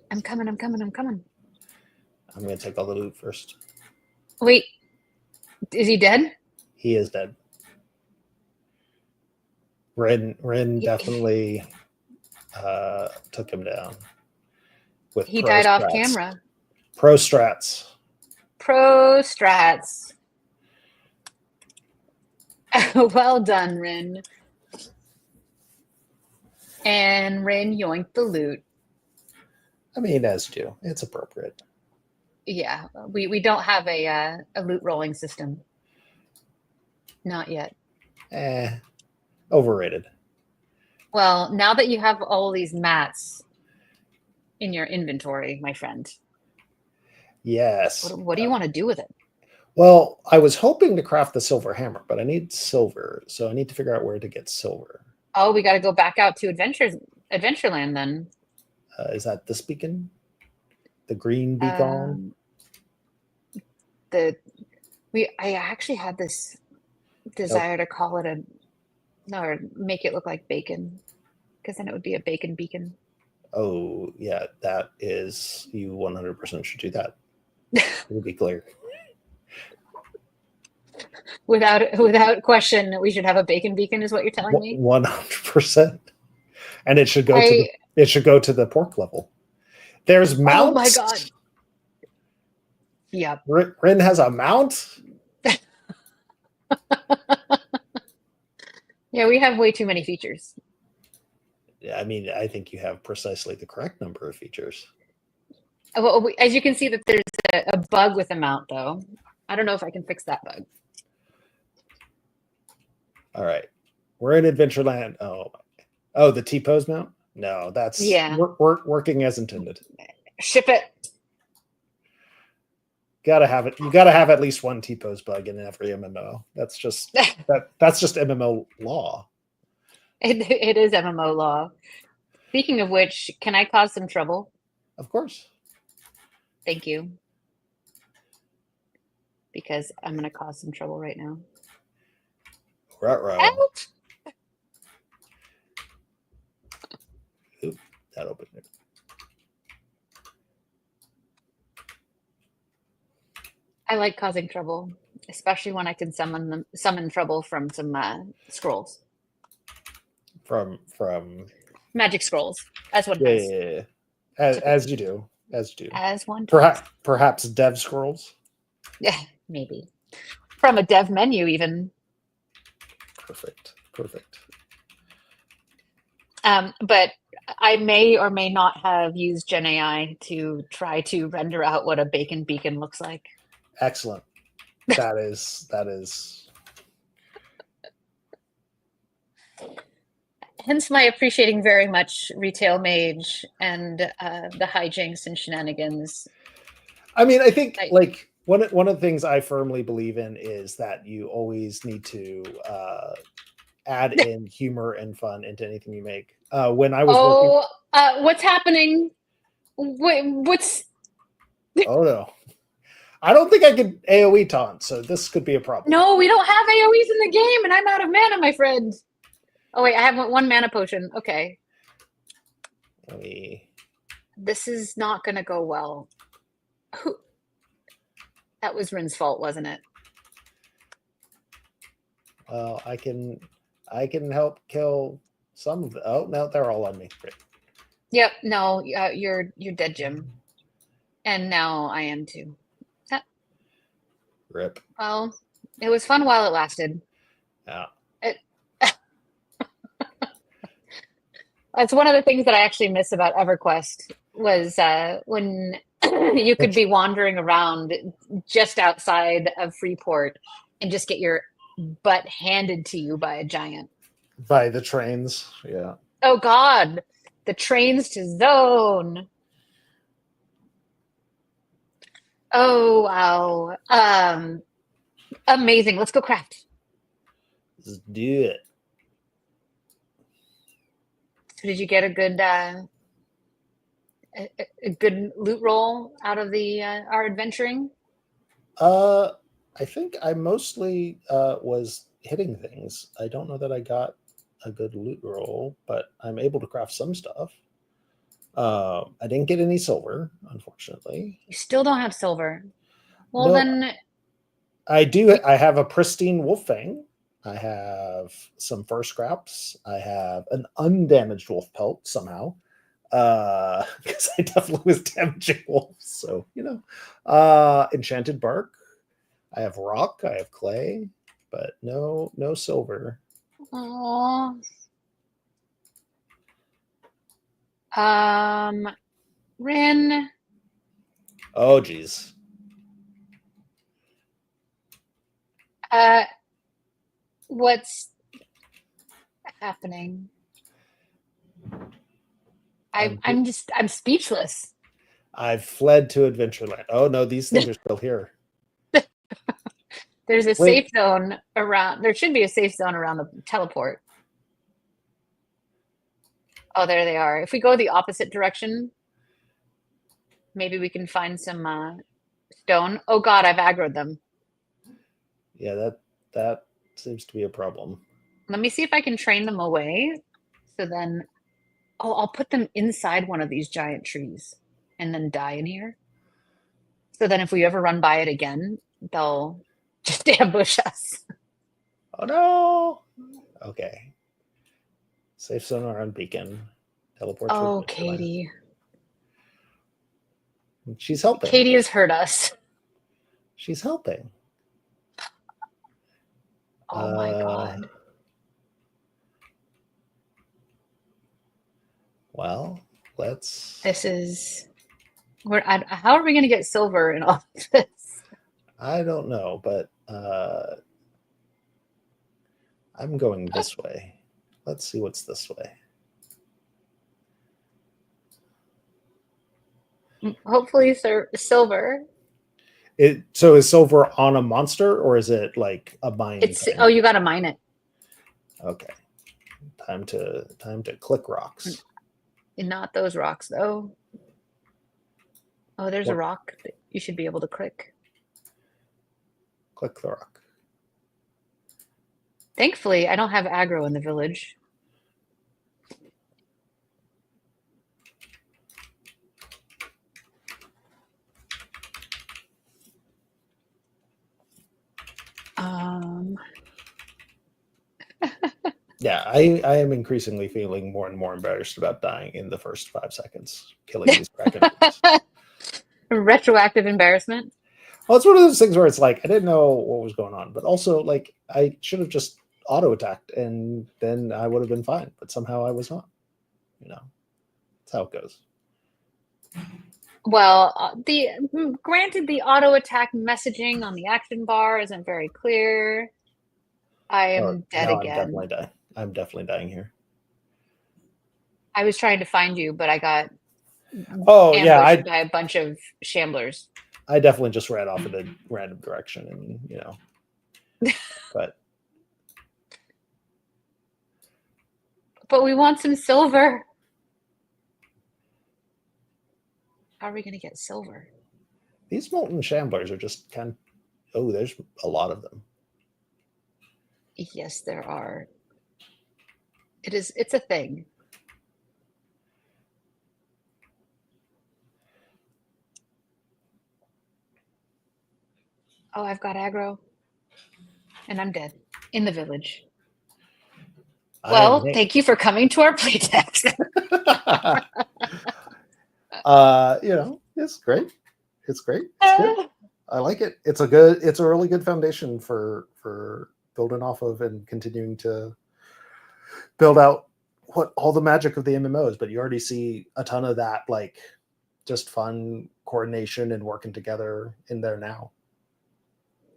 I'm coming. I'm going to take all the loot first. Wait, is he dead? He is dead. Ren definitely took him down. He died off camera. Pro strats. Well done, Rin. And Rin yoinked the loot. I mean, as you do, it's appropriate. Yeah, we don't have a loot rolling system. Not yet. Overrated. Well, now that you have all these mats in your inventory, my friend. Yes. What do you want to do with it? Well, I was hoping to craft the silver hammer, but I need silver, so I need to figure out where to get silver. Oh, we got to go back out to Adventureland then. Is that this beacon? The green beacon? I actually had this desire to call it or make it look like bacon, because then it would be a bacon beacon. Oh, yeah, that is, you 100% should do that. To be clear. Without question, we should have a bacon beacon, is what you're telling me? 100%. And it should go to the pork level. There's mounts. Oh my god. Yep. Rin has a mount. Yeah, we have way too many features. Yeah, I mean, I think you have precisely the correct number of features. Well, as you can see, that there's a bug with a mount, though. I don't know if I can fix that bug. All right, we're in Adventureland. Oh, the T-pose mount? No, that's working as intended. Ship it. Gotta have it. You gotta have at least one T-pose bug in every MMO. That's just that's just MMO law. It is MMO law. Speaking of which, can I cause some trouble? Of course. Thank you. Because I'm going to cause some trouble right now. Right. Oop, that opened it. I like causing trouble, especially when I can summon trouble from some scrolls. From magic scrolls, as one does. Yeah. As you do. As one does. Perhaps dev scrolls. Yeah, maybe. From a dev menu, even. Perfect. But I may or may not have used Gen AI to try to render out what a bacon beacon looks like. Excellent. That is. Hence my appreciating very much Retail Mage and the hijinks and shenanigans. I mean, I think like one of the things I firmly believe in is that you always need to add in humor and fun into anything you make. When I was what's happening? What's? Oh no. I don't think I could AoE taunt, so this could be a problem. No, we don't have AoEs in the game, and I'm out of mana, my friend. Oh wait, I have one mana potion. Okay. This is not gonna go well. That was Rin's fault, wasn't it? Well, I can help kill some of them. Oh no, they're all on me. Great. Yep. No, you're dead, Jim. And now I am too. Rip. Well, it was fun while it lasted. Yeah. That's one of the things that I actually miss about EverQuest was when you could be wandering around just outside of Freeport and just get your butt handed to you by a giant. By the trains, yeah. Oh God, the trains to Zone. Oh wow, amazing! Let's go craft. Let's do it. So did you get a good a good loot roll out of the our adventuring? I think I mostly was hitting things. I don't know that I got a good loot roll, but I'm able to craft some stuff. I didn't get any silver, unfortunately. You still don't have silver. Well, No, then I do. I have a pristine wolf fang. I have some fur scraps. I have an undamaged wolf pelt somehow. Because I definitely was damaging wolves. So, enchanted bark. I have rock, I have clay, but no silver. oh, Rin, Oh geez. uh, what's happening? I'm speechless. I've fled to Adventureland. Oh no, these things are still here. There's a Wait, safe zone around. There should be a safe zone around the teleport. Oh, there they are. If we go the opposite direction, maybe we can find some stone. Oh God, I've aggroed them. yeah, that seems to be a problem. Let me see if I can train them away. So then, oh, I'll put them inside one of these giant trees and then die in here. So then if we ever run by it again, they'll just ambush us. Oh no. Okay. Safe zone around beacon. Teleport to Oh, Adventureland. Katie. She's helping. Katie has hurt us. She's helping. Oh my God. Well, let's. This is how are we going to get silver in all of this? I don't know, but I'm going this way. Let's see what's this way. Hopefully, silver. So is silver on a monster or is it like a mine? Oh, you got to mine it. Okay. Time to click rocks. And not those rocks though. Oh, there's a rock that you should be able to click. Click the rock. Thankfully, I don't have aggro in the village. Yeah, I am increasingly feeling more and more embarrassed about dying in the first 5 seconds, killing these kraken. Retroactive embarrassment. Well, it's one of those things where it's like I didn't know what was going on, but also like I should have just auto attacked and then I would have been fine. But somehow I was not. That's how it goes. Well, granted, the auto attack messaging on the action bar isn't very clear. I am dead again. I'm definitely dying here. I was trying to find you, but I got ambushed by a bunch of shamblers. I definitely just ran off in a random direction, and but we want some silver. How are we going to get silver? These molten shamblers are just there's a lot of them. Yes, there are. It's a thing. Oh, I've got aggro. And I'm dead in the village. Well, thank you for coming to our playtest. It's great. It's great. It's good. I like it. It's a really good foundation for building off of and continuing to build out what all the magic of the MMOs, but you already see a ton of that, like just fun coordination and working together in there now.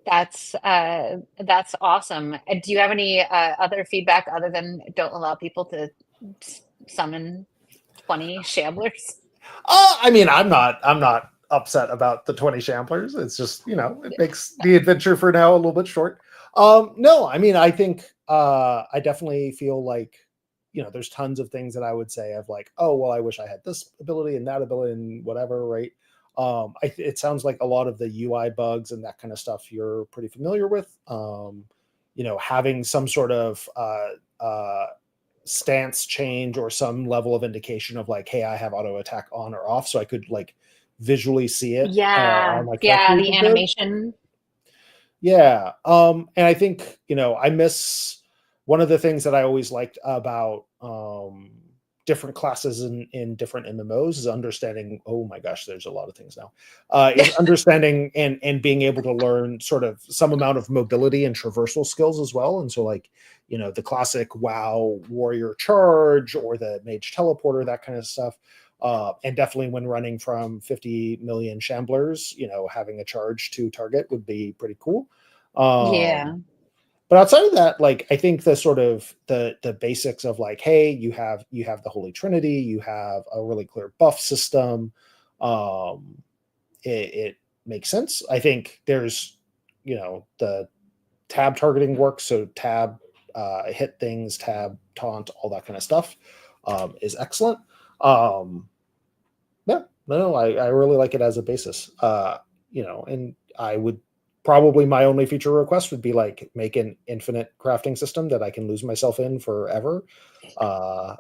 That's awesome. Do you have any other feedback other than don't allow people to summon 20 shamblers? I mean, I'm not upset about the 20 shamblers. It's just, it makes the adventure for now a little bit short. No, I mean, I think I definitely feel like, there's tons of things that I would say of like, oh, well, I wish I had this ability and that ability and whatever, right? It sounds like a lot of the UI bugs and that kind of stuff you're pretty familiar with. Having some sort of stance change or some level of indication of like, hey, I have auto attack on or off, so I could like visually see it Yeah, on my character yeah, would the be good. animation. Yeah. And I think, I miss one of the things that I always liked about different classes in different MMOs is understanding, oh my gosh, there's a lot of things now. Is understanding and being able to learn sort of some amount of mobility and traversal skills as well. And so like, the classic WoW warrior charge or the mage teleporter, that kind of stuff. And definitely when running from 50 million shamblers, having a charge to target would be pretty cool. Yeah. But outside of that, like I think the sort of the basics of like, hey, you have the Holy Trinity, you have a really clear buff system. It makes sense. I think there's the tab targeting works, so tab hit things, tab taunt, all that kind of stuff is excellent. Yeah, no, I really like it as a basis. And I would probably my only future request would be like make an infinite crafting system that I can lose myself in forever. But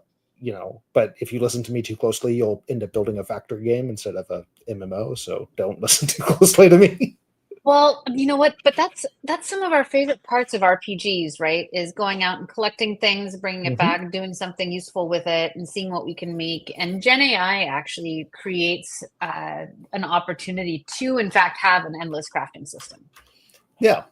if you listen to me too closely, you'll end up building a factory game instead of a MMO. So don't listen too closely to me. Well, you know what? But that's some of our favorite parts of RPGs, right? Is going out and collecting things, bringing it Mhm. back, doing something useful with it, and seeing what we can make. And Gen AI actually creates an opportunity to, in fact, have an endless crafting system. Yeah.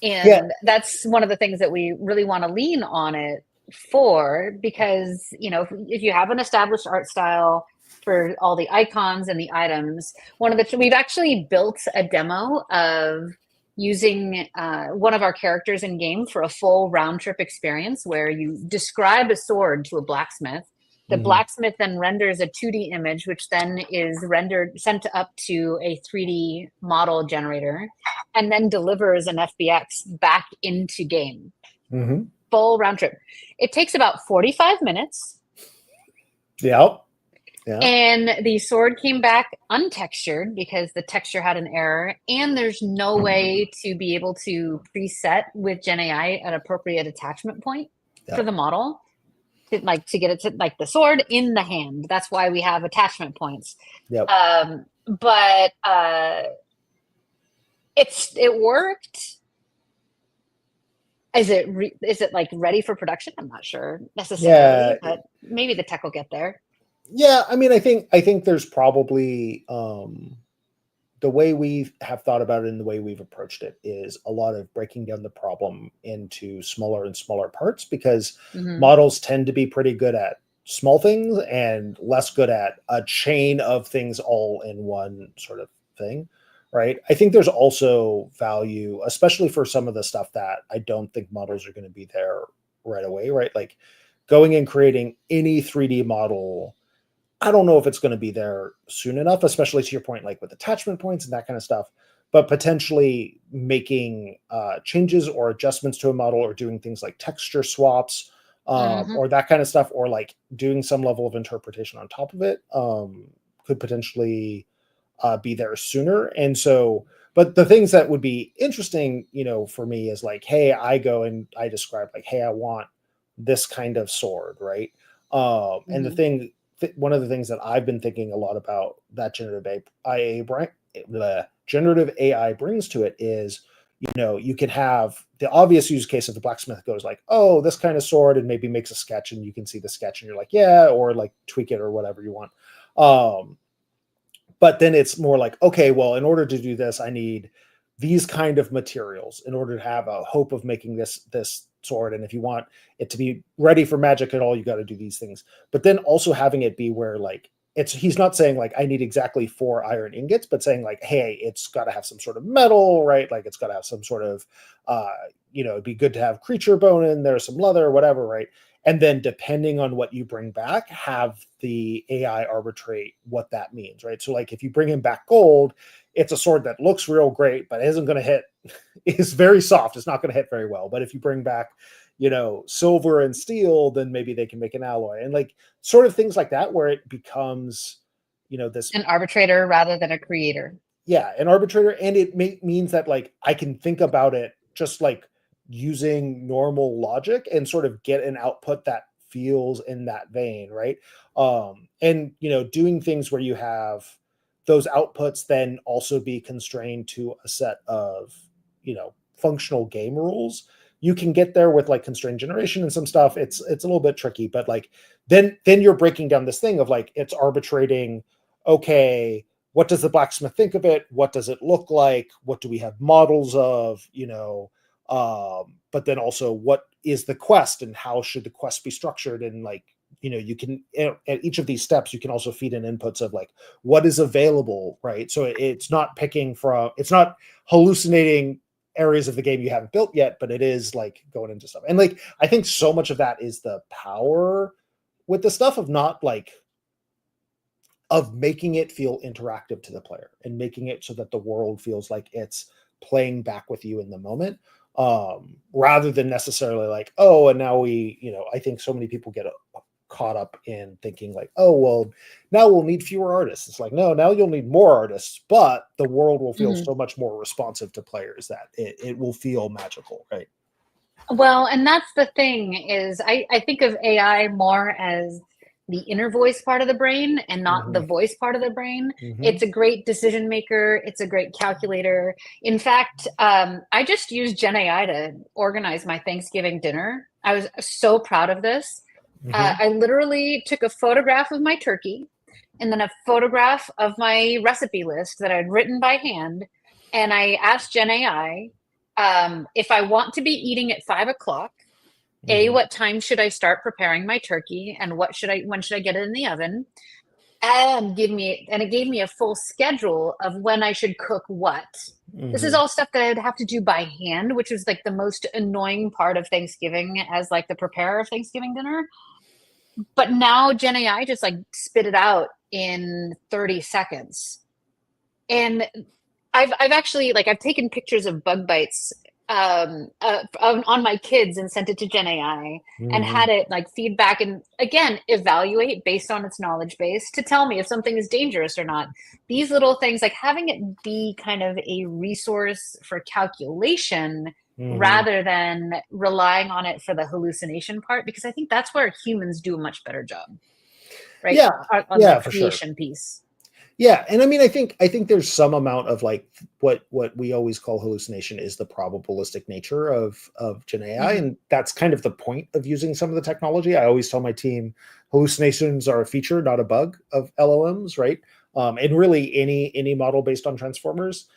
Yeah. And that's one of the things that we really want to lean on it for, because, if you have an established art style for all the icons and the items, we've actually built a demo of using one of our characters in game for a full round trip experience where you describe a sword to a blacksmith. The Mhm. blacksmith then renders a 2D image, which then is sent up to a 3D model generator, and then delivers an FBX back into game. Mhm. Full round trip. It takes about 45 minutes. Yeah. Yeah. And the sword came back untextured because the texture had an error, and there's no way to be able to preset with Gen AI an appropriate attachment point for the model to get it to like the sword in the hand. That's why we have attachment points. Yep. But it worked. Is it like ready for production? I'm not sure necessarily, Yeah. but maybe the tech will get there. Yeah, I mean, I think there's probably the way we have thought about it and the way we've approached it is a lot of breaking down the problem into smaller and smaller parts, because models tend to be pretty good at small things and less good at a chain of things all in one sort of thing, right? I think there's also value, especially for some of the stuff that I don't think models are going to be there right away, right? Like going and creating any 3D model, I don't know if it's going to be there soon enough, especially to your point, like with attachment points and that kind of stuff, but potentially making changes or adjustments to a model or doing things like texture swaps or that kind of stuff, or like doing some level of interpretation on top of it could potentially be there sooner. And so, but the things that would be interesting, for me is like, hey, I go and I describe like, hey, I want this kind of sword, right? And one of the things that I've been thinking a lot about that generative AI brings to it is, you can have the obvious use case of the blacksmith goes like, oh, this kind of sword, and maybe makes a sketch and you can see the sketch and you're like, yeah, or like tweak it or whatever you want. But then it's more like, okay, well, in order to do this, I need these kind of materials in order to have a hope of making this sword. And if you want it to be ready for magic at all, you got to do these things. But then also having it be where like he's not saying like I need exactly 4 iron ingots, but saying like, hey, it's got to have some sort of metal, right? Like it's got to have some sort of it'd be good to have creature bone in there, some leather, whatever, right? And then depending on what you bring back, have the AI arbitrate what that means, right? So like if you bring him back gold, it's a sword that looks real great, but isn't going to hit. It's very soft. It's not going to hit very well. But if you bring back, silver and steel, then maybe they can make an alloy, and like sort of things like that, where it becomes this an arbitrator rather than a creator. Yeah, an arbitrator, and it means that like I can think about it just like using normal logic and sort of get an output that feels in that vein, right? And doing things where you have those outputs then also be constrained to a set of functional game rules. You can get there with like constrained generation and some stuff. It's a little bit tricky, but like then you're breaking down this thing of like it's arbitrating. Okay, what does the blacksmith think of it? What does it look like? What do we have models of? But then also what is the quest and how should the quest be structured? And like, you can at each of these steps, you can also feed in inputs of like what is available, right? So it's not it's not hallucinating areas of the game you haven't built yet, but it is like going into stuff. And like, I think so much of that is the power with the stuff of not like, of making it feel interactive to the player and making it so that the world feels like it's playing back with you in the moment, rather than necessarily like, oh, and now I think so many people get caught up in thinking like, oh, well, now we'll need fewer artists. It's like, no, now you'll need more artists, but the world will feel so much more responsive to players that it will feel magical, right? Well, and that's the thing is I think of AI more as the inner voice part of the brain and not the voice part of the brain. It's a great decision maker. It's a great calculator. In fact, I just used Gen AI to organize my Thanksgiving dinner. I was so proud of this. I literally took a photograph of my turkey and then a photograph of my recipe list that I'd written by hand. And I asked Gen AI, if I want to be eating at 5 o'clock, what time should I start preparing my turkey, and when should I get it in the oven? And it gave me a full schedule of when I should cook what. This is all stuff that I'd have to do by hand, which was like the most annoying part of Thanksgiving as like the preparer of Thanksgiving dinner. But now Gen AI just like spit it out in 30 seconds. And I've actually like I've taken pictures of bug bites on my kids and sent it to Gen AI and had it like feedback and again evaluate based on its knowledge base to tell me if something is dangerous or not. These little things, like having it be kind of a resource for calculation rather than relying on it for the hallucination part, because I think that's where humans do a much better job, right? Yeah, on the creation piece. Yeah, and I mean, I think there's some amount of like what we always call hallucination is the probabilistic nature of Gen AI, and that's kind of the point of using some of the technology. I always tell my team hallucinations are a feature, not a bug of LLMs, right? And really any model based on transformers.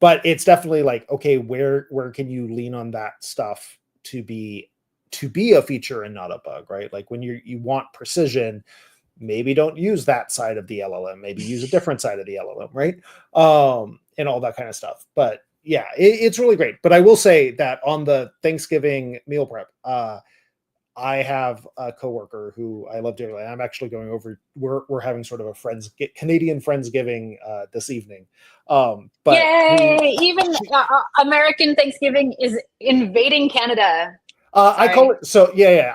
But it's definitely like, okay, where can you lean on that stuff to be a feature and not a bug, right? Like when you want precision, maybe don't use that side of the LLM, maybe use a different side of the LLM, right? And all that kind of stuff. But yeah, it's really great. But I will say that on the Thanksgiving meal prep, I have a coworker who I love dearly. I'm actually going over. We're having sort of a Canadian Friendsgiving this evening. But yay! Even American Thanksgiving is invading Canada. I call it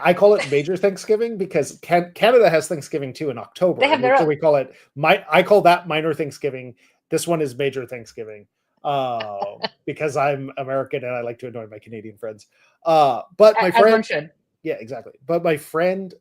I call it Major Thanksgiving because Canada has Thanksgiving too in October. They have their own. We call it I call that Minor Thanksgiving. This one is Major Thanksgiving because I'm American and I like to annoy my Canadian friends. But my friend should. Yeah, exactly. But my friend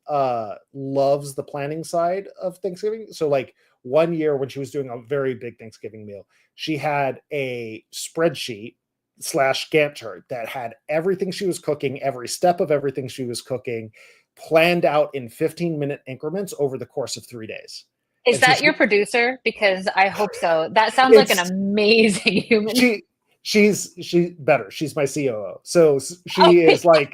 loves the planning side of Thanksgiving. So like one year when she was doing a very big Thanksgiving meal, she had a spreadsheet / Gantt chart that had everything she was cooking, every step of everything she was cooking, planned out in 15-minute increments over the course of 3 days. Is that your producer? Because I hope so. That sounds like an amazing human. She's better. She's my COO. So she is like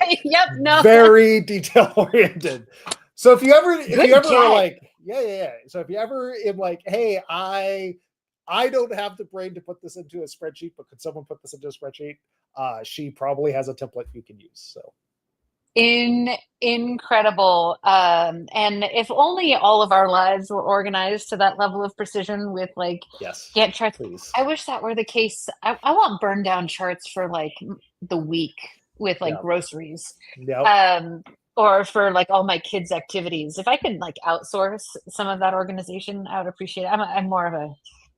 very detail oriented. So if you ever are like, So if you ever am like, hey, I don't have the brain to put this into a spreadsheet, but could someone put this into a spreadsheet? She probably has a template you can use. So incredible. And if only all of our lives were organized to that level of precision with like Gantt charts. Please. I wish that were the case. I want burn down charts for like the week with like groceries. Yep. or for like all my kids' activities. If I could like outsource some of that organization, I would appreciate it. I'm more of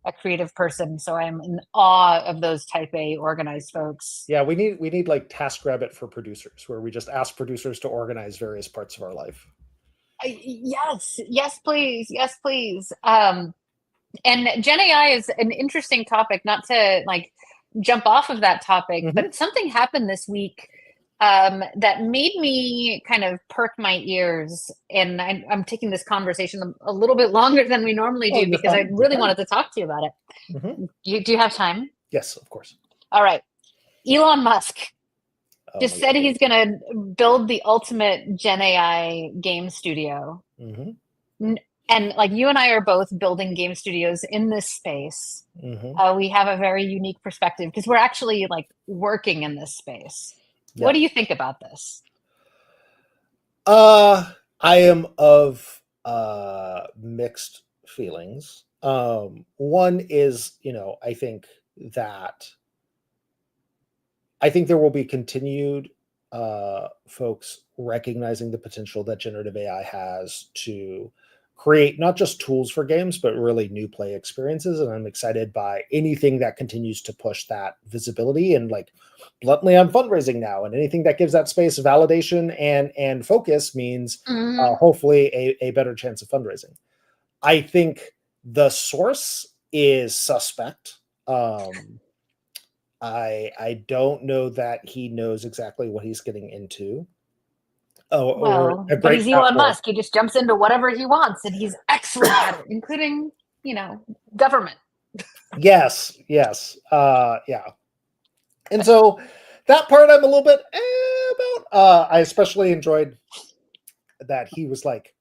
a creative person, so I'm in awe of those type A organized folks. Yeah, we need like TaskRabbit for producers, where we just ask producers to organize various parts of our life. Yes, please, yes, please. And Gen AI is an interesting topic, not to like jump off of that topic, but something happened this week that made me kind of perk my ears. And I'm taking this conversation a little bit longer than we normally do because I really wanted to talk to you about it. Do you have time? Yes, of course. All right. Elon Musk just said he's going to build the ultimate Gen AI game studio. And like you and I are both building game studios in this space. We have a very unique perspective because we're actually like working in this space. What do you think about this? I am of mixed feelings. One is, I think there will be continued folks recognizing the potential that generative AI has to create not just tools for games, but really new play experiences. And I'm excited by anything that continues to push that visibility. And like bluntly, I'm fundraising now, and anything that gives that space validation and focus means hopefully a better chance of fundraising. I think the source is suspect. I don't know that he knows exactly what he's getting into. But he's Elon Musk. He just jumps into whatever he wants, and he's excellent at it, including, government. Yes. Yeah. And so that part I'm a little bit about. I especially enjoyed that he was like,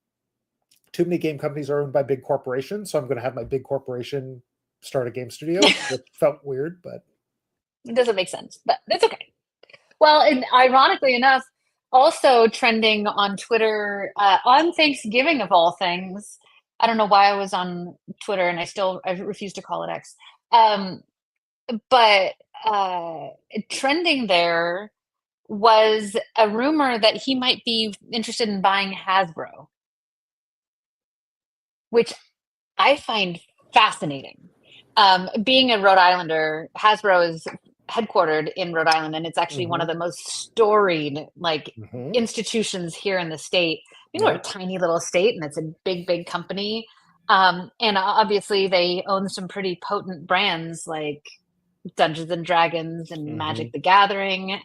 too many game companies are owned by big corporations, so I'm going to have my big corporation start a game studio. It felt weird, but it doesn't make sense, but that's okay. Well, and ironically enough, also trending on Twitter on Thanksgiving of all things. I don't know why I was on Twitter, and I refuse to call it X. But trending there was a rumor that he might be interested in buying Hasbro, which I find fascinating. Being a Rhode Islander, Hasbro is headquartered in Rhode Island, and it's actually one of the most storied institutions here in the state. We're a tiny little state, and it's a big company. And obviously they own some pretty potent brands like Dungeons and Dragons and Magic the Gathering.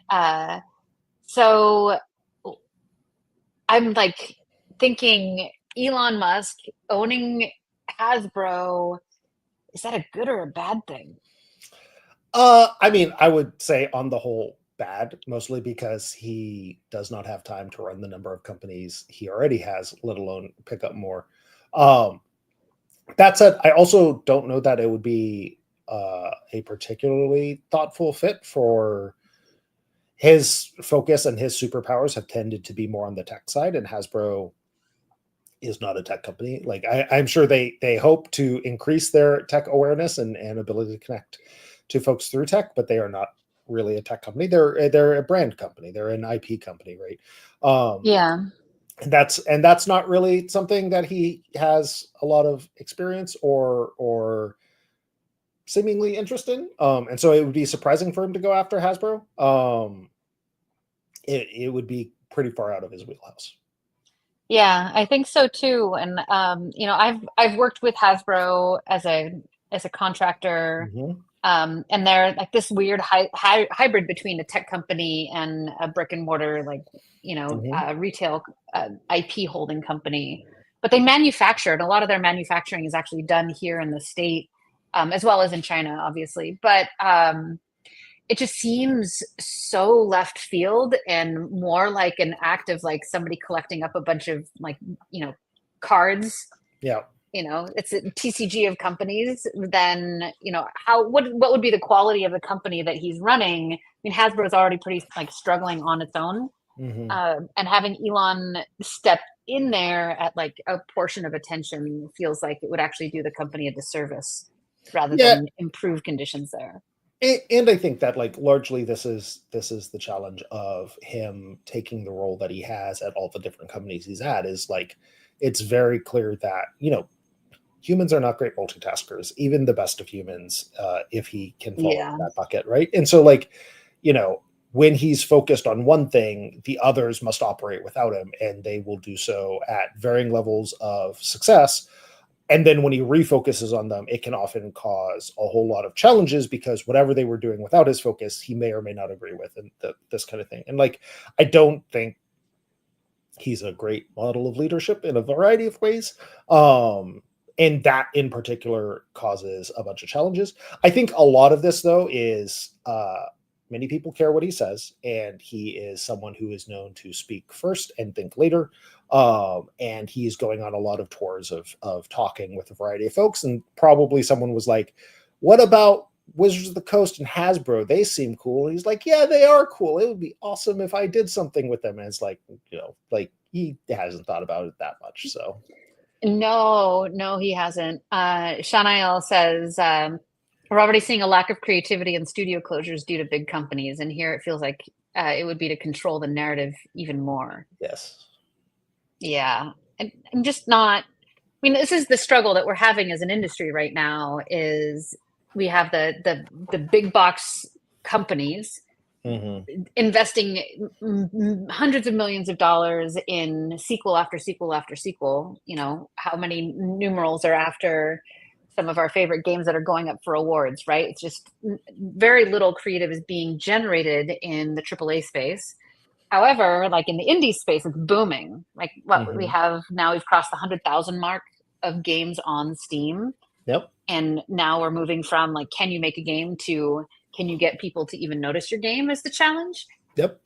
So I'm like thinking Elon Musk owning Hasbro, is that a good or a bad thing? I mean, I would say on the whole bad, mostly because he does not have time to run the number of companies he already has, let alone pick up more. That said, I also don't know that it would be a particularly thoughtful fit for his focus, and his superpowers have tended to be more on the tech side, and Hasbro is not a tech company. Like I'm sure they hope to increase their tech awareness and ability to connect to folks through tech, but they are not really a tech company. They're a brand company. They're an IP company, right? And that's not really something that he has a lot of experience or seemingly interest in. And so it would be surprising for him to go after Hasbro. It would be pretty far out of his wheelhouse. Yeah, I think so too. And I've worked with Hasbro as a contractor. And they're like this weird hybrid between a tech company and a brick and mortar, retail IP holding company. But they manufacture, and a lot of their manufacturing is actually done here in the state, as well as in China, obviously. But it just seems so left field and more like an act of like somebody collecting up a bunch of cards. Yeah. It's a TCG of companies, then, what would be the quality of the company that he's running? I mean, Hasbro is already pretty struggling on its own. And having Elon step in there at like a portion of attention feels like it would actually do the company a disservice rather than improve conditions there. And I think that like largely this is the challenge of him taking the role that he has at all the different companies he's at, is like it's very clear that, humans are not great multitaskers, even the best of humans, if he can fall into Yeah. that bucket, right? And so like, when he's focused on one thing, the others must operate without him, and they will do so at varying levels of success. And then when he refocuses on them, it can often cause a whole lot of challenges, because whatever they were doing without his focus, he may or may not agree with, and this kind of thing. And like, I don't think he's a great model of leadership in a variety of ways. And that in particular causes a bunch of challenges. I think a lot of this, though, is many people care what he says, and he is someone who is known to speak first and think later. And he's going on a lot of tours of talking with a variety of folks, and probably someone was like, "What about Wizards of the Coast and Hasbro? They seem cool." And he's like, "Yeah, they are cool. It would be awesome if I did something with them." And it's like, like he hasn't thought about it that much. So No, he hasn't. Shanael says, we're already seeing a lack of creativity and studio closures due to big companies. And here it feels like it would be to control the narrative even more. yes. Yeah. And I'm just not, I mean, this is the struggle that we're having as an industry right now, is we have the big box companies investing hundreds of millions of dollars in sequel after sequel after sequel. How many numerals are after some of our favorite games that are going up for awards, right? It's just very little creative is being generated in the AAA space. However, like in the indie space, it's booming. Like what we have now, we've crossed the 100,000 mark of games on Steam. Yep. And now we're moving from like, can you make a game, to can you get people to even notice your game, is the challenge. Yep.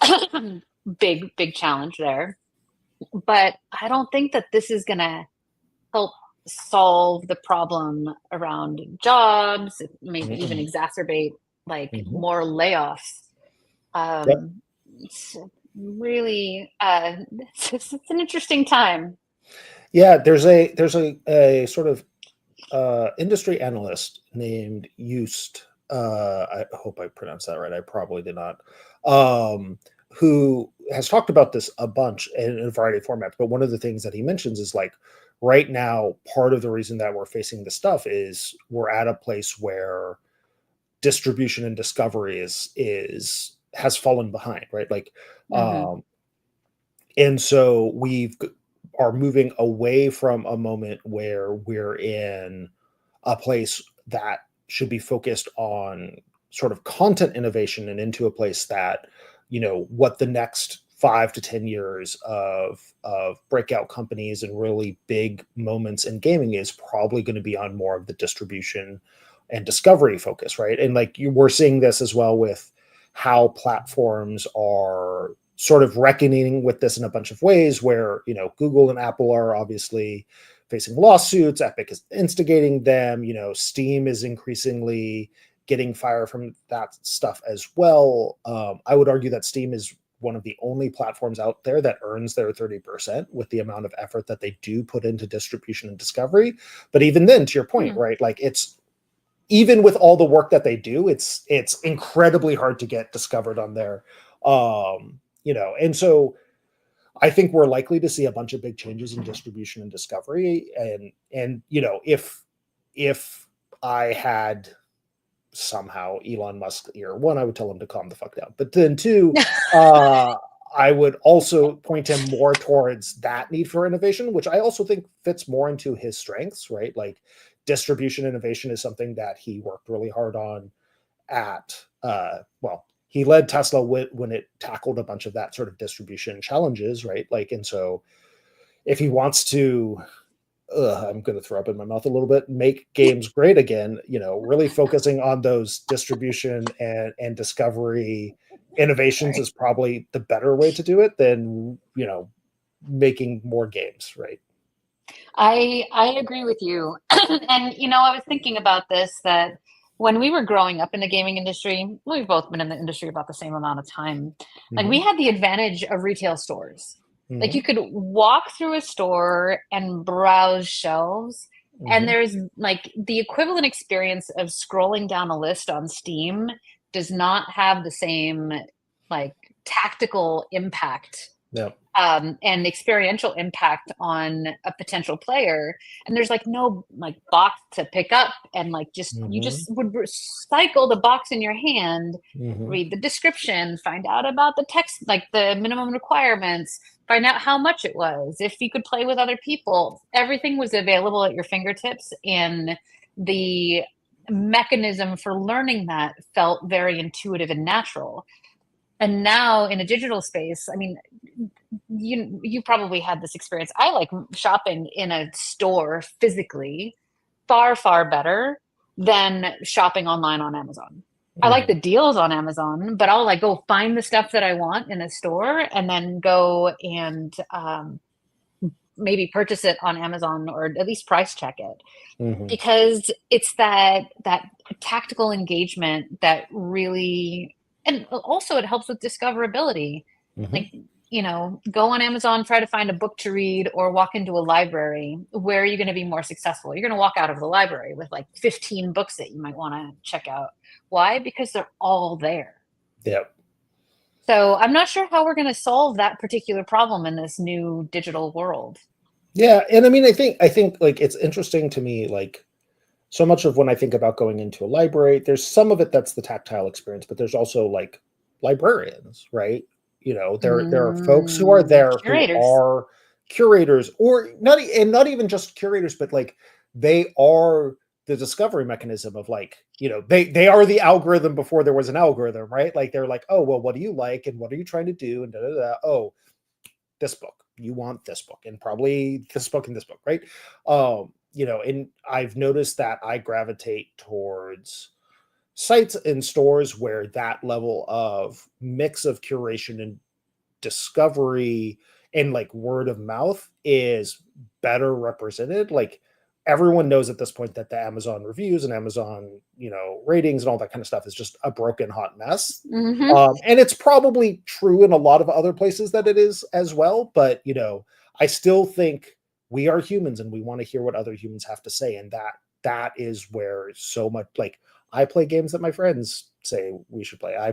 Big challenge there. But I don't think that this is going to help solve the problem around jobs, maybe even exacerbate like more layoffs. It's really, it's an interesting time. Yeah, there's a sort of industry analyst named Eust. I hope I pronounced that right. I probably did not. Who has talked about this a bunch in a variety of formats. But one of the things that he mentions is like, right now, part of the reason that we're facing this stuff is we're at a place where distribution and discovery has fallen behind, right? Like, and so are moving away from a moment where we're in a place that should be focused on sort of content innovation, and into a place that, what the next 5 to 10 years of breakout companies and really big moments in gaming is probably going to be on more of the distribution and discovery focus, right? And like we're seeing this as well with how platforms are sort of reckoning with this in a bunch of ways, where, Google and Apple are obviously facing lawsuits. Epic is instigating them. Steam is increasingly getting fire from that stuff as well. I would argue that Steam is one of the only platforms out there that earns their 30% with the amount of effort that they do put into distribution and discovery. But even then, to your point, right? Like it's, even with all the work that they do, it's incredibly hard to get discovered on there. And so I think we're likely to see a bunch of big changes in distribution and discovery. And if I had somehow Elon Musk ear, one, I would tell him to calm the fuck down. But then two, I would also point him more towards that need for innovation, which I also think fits more into his strengths, right? Like distribution innovation is something that he worked really hard on at, he led Tesla when it tackled a bunch of that sort of distribution challenges, right? Like, and so if he wants to, I'm going to throw up in my mouth a little bit, make games great again, really focusing on those distribution and discovery innovations is probably the better way to do it than, making more games, right? I agree with you. And, I was thinking about this, that when we were growing up in the gaming industry, we've both been in the industry about the same amount of time. Like we had the advantage of retail stores. Like you could walk through a store and browse shelves And there's like the equivalent experience of scrolling down a list on Steam does not have the same like tactical impact Yep. and experiential impact on a potential player. And there's like no like box to pick up, and like just you just would cycle the box in your hand, read the description, find out about the text, like the minimum requirements, find out how much it was, if you could play with other people. Everything was available at your fingertips, and the mechanism for learning that felt very intuitive and natural. And now in a digital space, I mean, you probably had this experience. I like shopping in a store physically far better than shopping online on Amazon. I like the deals on Amazon, but I'll like go find the stuff that I want in a store and then go and maybe purchase it on Amazon, or at least price check it, because it's that tactical engagement that really, and also it helps with discoverability. Like, you know, go on Amazon, try to find a book to read, or walk into a library. Where are you going to be more successful? You're going to walk out of the library with like 15 books that you might want to check out. Why? Because they're all there. Yep. So I'm not sure how we're going to solve that particular problem in this new digital world. Yeah, and I mean, I think like it's interesting to me, like so much of when I think about going into a library, there's some of it that's the tactile experience, but there's also like librarians, right? You know, there are folks who are there who are curators, or not even just curators, but like they are the discovery mechanism of like, you know, they are the algorithm before there was an algorithm, right? Like they're like, oh, well, what do you like and what are you trying to do? And oh, this book. You want this book, and probably this book and this book, right? You know, and I've noticed that I gravitate towards sites and stores where that level of mix of curation and discovery and like word of mouth is better represented. Like everyone knows at this point that the Amazon reviews and Amazon, you know, ratings and all that kind of stuff is just a broken hot mess. And it's probably true in a lot of other places that it is as well. But, you know, I still think we are humans and we want to hear what other humans have to say. And that is where so much, like, I play games that my friends say we should play. I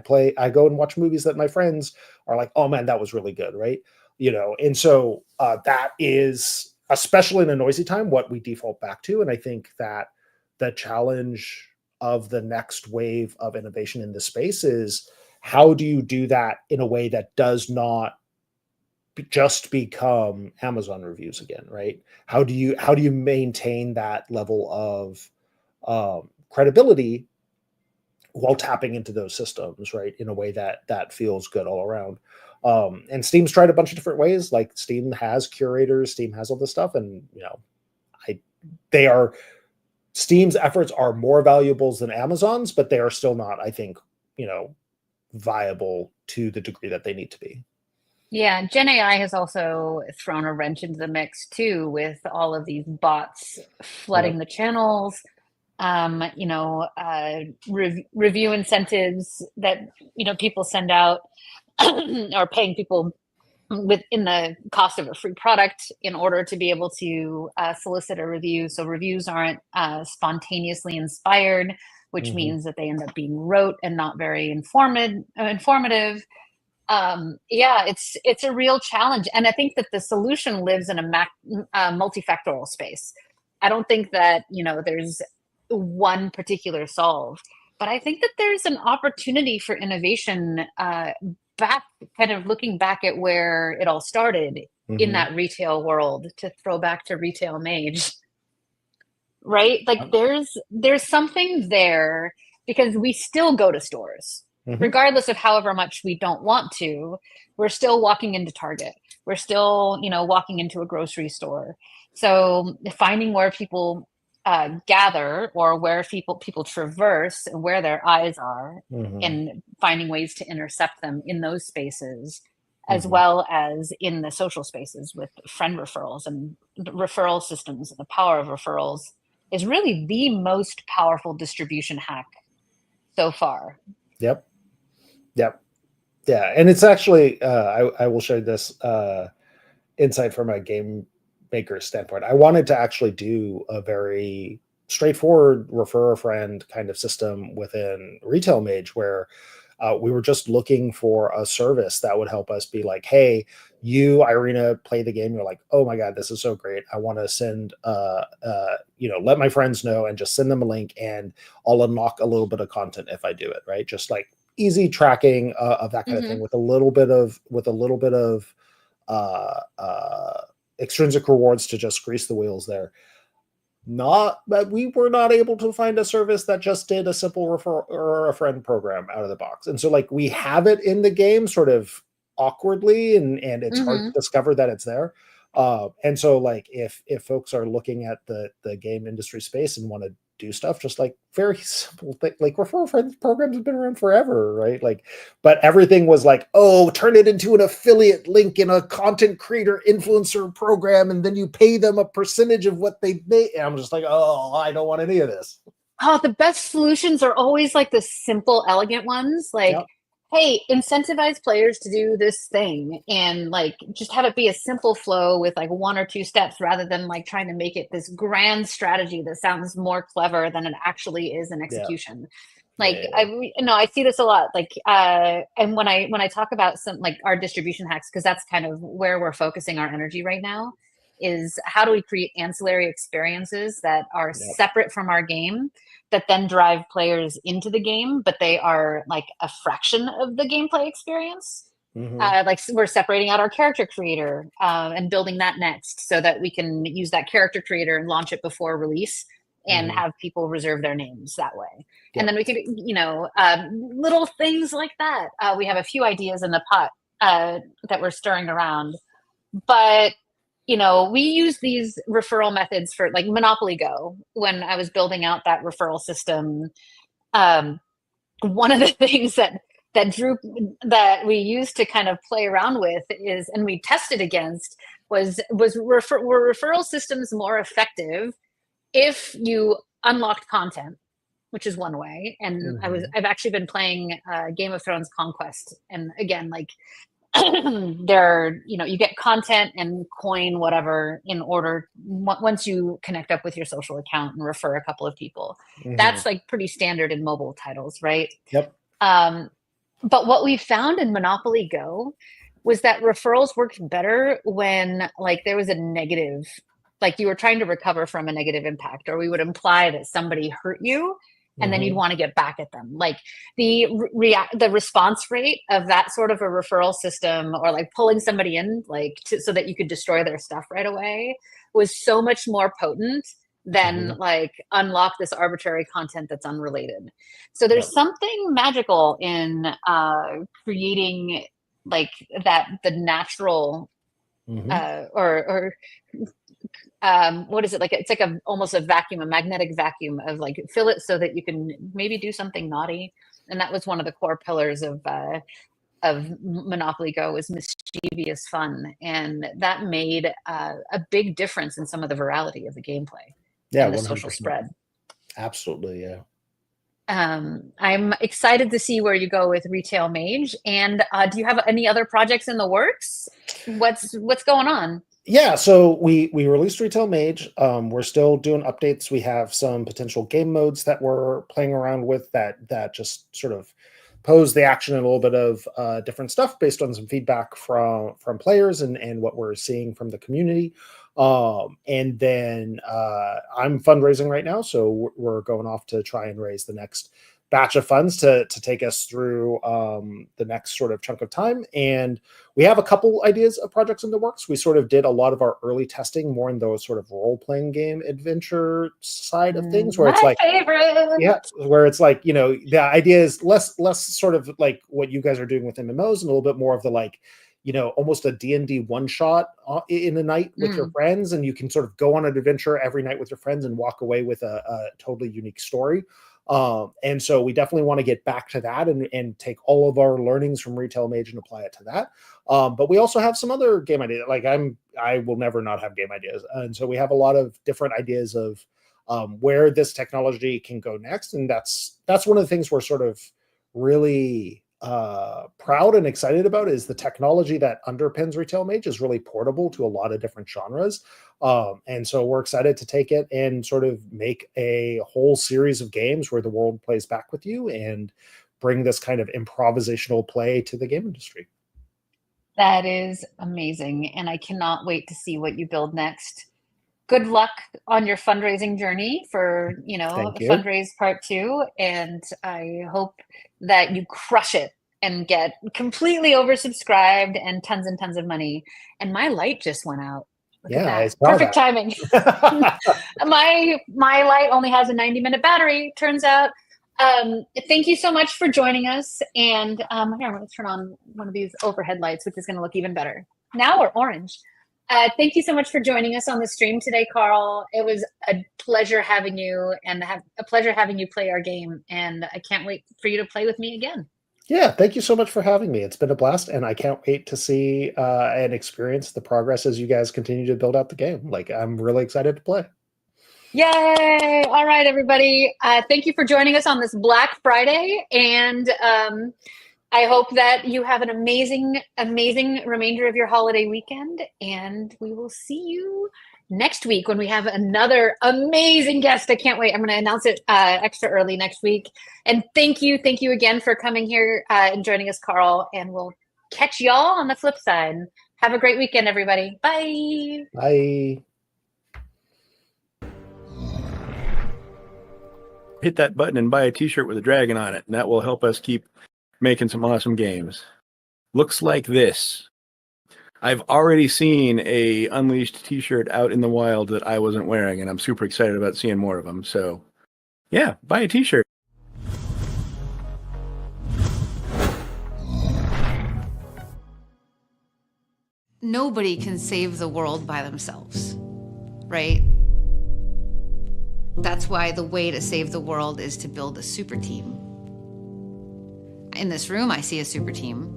go and watch movies that my friends are like, oh man, that was really good, right? You know, and so that is, especially in a noisy time, what we default back to. And I think that the challenge of the next wave of innovation in this space is how do you do that in a way that does not just become Amazon reviews again, right? How do you maintain that level of credibility while tapping into those systems, right, in a way that feels good all around? And Steam's tried a bunch of different ways. Like Steam has curators, Steam has all this stuff, and you know, Steam's efforts are more valuable than Amazon's, but they are still not, I think, you know, viable to the degree that they need to be. Yeah, Gen AI has also thrown a wrench into the mix too, with all of these bots flooding the channels. You know, review incentives that, you know, people send out or paying people within the cost of a free product in order to be able to solicit a review. So reviews aren't spontaneously inspired, which means that they end up being rote and not very informative. Yeah, it's a real challenge, and I think that the solution lives in a multifactorial space. I don't think that, you know, there's one particular solve, but I think that there's an opportunity for innovation back, kind of looking back at where it all started in that retail world, to throw back to Retail Mage, right? Like there's something there, because we still go to stores. Regardless of however much we don't want to, we're still walking into Target. We're still, you know, walking into a grocery store. So finding where people gather, or where people traverse, and where their eyes are, and finding ways to intercept them in those spaces, as well as in the social spaces with friend referrals and referral systems, and the power of referrals is really the most powerful distribution hack so far. Yep. Yeah, and it's actually I will share this insight from a game maker's standpoint. I wanted to actually do a very straightforward refer a friend kind of system within Retail Mage where we were just looking for a service that would help us be like, hey, you, Irena, play the game. You're like, oh my God, this is so great. I want to send, let my friends know and just send them a link and I'll unlock a little bit of content if I do it, right? Just like easy tracking of that kind of thing with a little bit of extrinsic rewards to just grease the wheels there. Not that we were not able to find a service that just did a simple refer or a friend program out of the box. And so like we have it in the game sort of awkwardly and it's hard to discover that it's there. And so like if folks are looking at the game industry space and want to do stuff, just like very simple thing, like referral friends programs have been around forever, right? Like, but everything was like, oh, turn it into an affiliate link in a content creator influencer program, and then you pay them a percentage of what they made. And I'm just like, oh, I don't want any of this. Oh, the best solutions are always like the simple, elegant ones. Like, hey, incentivize players to do this thing and like just have it be a simple flow with like 1 or 2 steps rather than like trying to make it this grand strategy that sounds more clever than it actually is in execution. Like I see this a lot. Like and when I talk about some like our distribution hacks, because that's kind of where we're focusing our energy right now, is how do we create ancillary experiences that are separate from our game that then drive players into the game, but they are like a fraction of the gameplay experience. Like we're separating out our character creator and building that next so that we can use that character creator and launch it before release and have people reserve their names that way. And then we could, little things like that. We have a few ideas in the pot that we're stirring around, but we use these referral methods for like Monopoly Go. When I was building out that referral system, one of the things that we used to kind of play around with is, and we tested against, were referral systems more effective if you unlocked content, which is one way. And I've actually been playing Game of Thrones Conquest, and again, like you get content and coin whatever in order once you connect up with your social account and refer a couple of people. That's like pretty standard in mobile titles, right? But what we found in Monopoly Go was that referrals worked better when like there was a negative, like you were trying to recover from a negative impact, or we would imply that somebody hurt you and then you'd want to get back at them. Like the response rate of that sort of a referral system, or like pulling somebody in like so that you could destroy their stuff right away, was so much more potent than like unlock this arbitrary content that's unrelated. So there's something magical in creating like the natural what is it, like it's like almost a magnetic vacuum of like fill it so that you can maybe do something naughty. And that was one of the core pillars of Monopoly Go, was mischievous fun, and that made a big difference in some of the virality of the gameplay and the 100%. Social spread. Absolutely. I'm excited to see where you go with Retail Mage. And do you have any other projects in the works? What's going on? Yeah, so we released Retail Mage. We're still doing updates. We have some potential game modes that we're playing around with that just sort of pose the action and a little bit of different stuff based on some feedback from players and what we're seeing from the community. And then I'm fundraising right now, so we're going off to try and raise the next batch of funds to take us through the next sort of chunk of time. And we have a couple ideas of projects in the works. We sort of did a lot of our early testing more in those sort of role-playing game adventure side of things, where it's like where it's like, the idea is less sort of like what you guys are doing with MMOs, and a little bit more of the like, almost a D&D one shot in a night with your friends, and you can sort of go on an adventure every night with your friends and walk away with a totally unique story. And so we definitely want to get back to that and take all of our learnings from Retail Mage and apply it to that. But we also have some other game ideas. Like I will never not have game ideas. And so we have a lot of different ideas of where this technology can go next. And that's one of the things we're sort of really proud and excited about is the technology that underpins Retail Mage is really portable to a lot of different genres. And so we're excited to take it and sort of make a whole series of games where the world plays back with you and bring this kind of improvisational play to the game industry. That is amazing. And I cannot wait to see what you build next. Good luck on your fundraising journey for, Fundraise Part 2. And I hope that you crush it and get completely oversubscribed and tons of money. And my light just went out. Look at that. Perfect timing. My light only has a 90-minute battery, turns out. Thank you so much for joining us. And here, I'm going to turn on one of these overhead lights, which is going to look even better. Now we're orange. Thank you so much for joining us on the stream today, Carl. It was a pleasure having you and a pleasure having you play our game. And I can't wait for you to play with me again. Yeah, thank you so much for having me. It's been a blast, and I can't wait to see and experience the progress as you guys continue to build out the game. Like, I'm really excited to play. Yay! All right, everybody. Thank you for joining us on this Black Friday. And I hope that you have an amazing remainder of your holiday weekend. And we will see you next week when we have another amazing guest. I can't wait. I'm going to announce it extra early next week. And thank you again for coming here and joining us, Carl. And we'll catch y'all on the flip side. Have a great weekend, everybody. Bye. Bye. Hit that button and buy a t-shirt with a dragon on it, and that will help us keep making some awesome games. Looks like this. I've already seen a Unleashed t-shirt out in the wild that I wasn't wearing, and I'm super excited about seeing more of them. So yeah, buy a t-shirt. Nobody can save the world by themselves, right? That's why the way to save the world is to build a super team. In this room, I see a super team.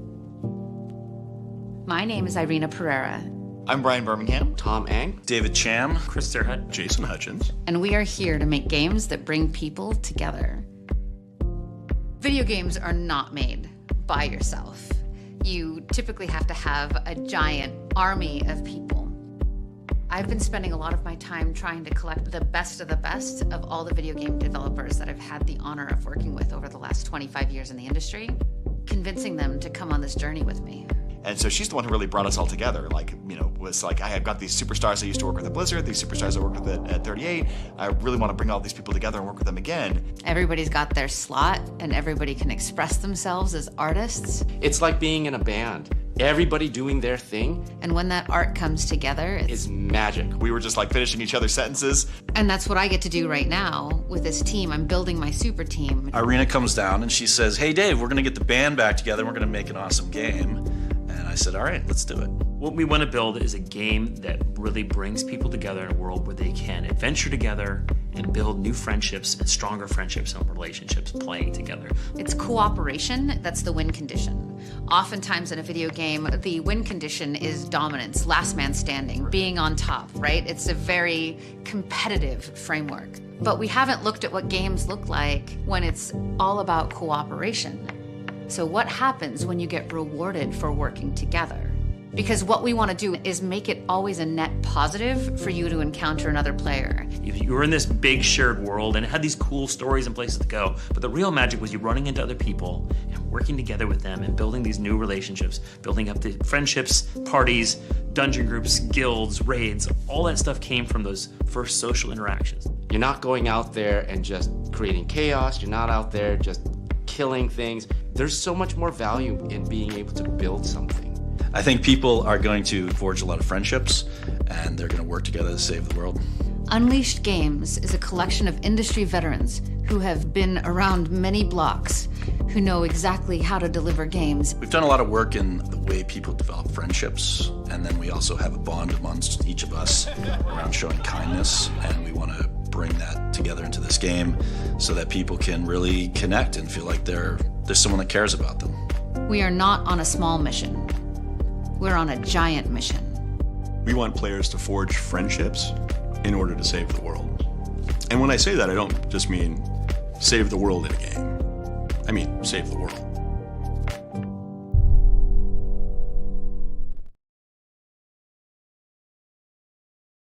My name is Irena Pereira. I'm Brian Birmingham. Tom Ang. David Cham. Chris Terhut. Jason Hutchins. And we are here to make games that bring people together. Video games are not made by yourself. You typically have to have a giant army of people. I've been spending a lot of my time trying to collect the best of all the video game developers that I've had the honor of working with over the last 25 years in the industry, convincing them to come on this journey with me. And so she's the one who really brought us all together. Was like, I have got these superstars I used to work with at Blizzard, these superstars I worked with at 38. I really want to bring all these people together and work with them again. Everybody's got their slot, and everybody can express themselves as artists. It's like being in a band. Everybody doing their thing. And when that art comes together, it's magic. We were just like finishing each other's sentences. And that's what I get to do right now with this team. I'm building my super team. Irena comes down and she says, "Hey Dave, we're gonna get the band back together. We're gonna make an awesome game." And I said, "All right, let's do it." What we want to build is a game that really brings people together in a world where they can adventure together and build new friendships and stronger friendships and relationships playing together. It's cooperation that's the win condition. Oftentimes in a video game, the win condition is dominance, last man standing, being on top, right? It's a very competitive framework. But we haven't looked at what games look like when it's all about cooperation. So what happens when you get rewarded for working together? Because what we want to do is make it always a net positive for you to encounter another player. You were in this big shared world and it had these cool stories and places to go, but the real magic was you running into other people and working together with them and building these new relationships, building up the friendships, parties, dungeon groups, guilds, raids. All that stuff came from those first social interactions. You're not going out there and just creating chaos. You're not out there just killing things. There's so much more value in being able to build something. I think people are going to forge a lot of friendships, and they're going to work together to save the world. Unleashed Games is a collection of industry veterans who have been around many blocks, who know exactly how to deliver games. We've done a lot of work in the way people develop friendships, and then we also have a bond amongst each of us around showing kindness, and we want to bring that together into this game so that people can really connect and feel like there's someone that cares about them. We are not on a small mission. We're on a giant mission. We want players to forge friendships in order to save the world. And when I say that, I don't just mean save the world in a game. I mean, save the world.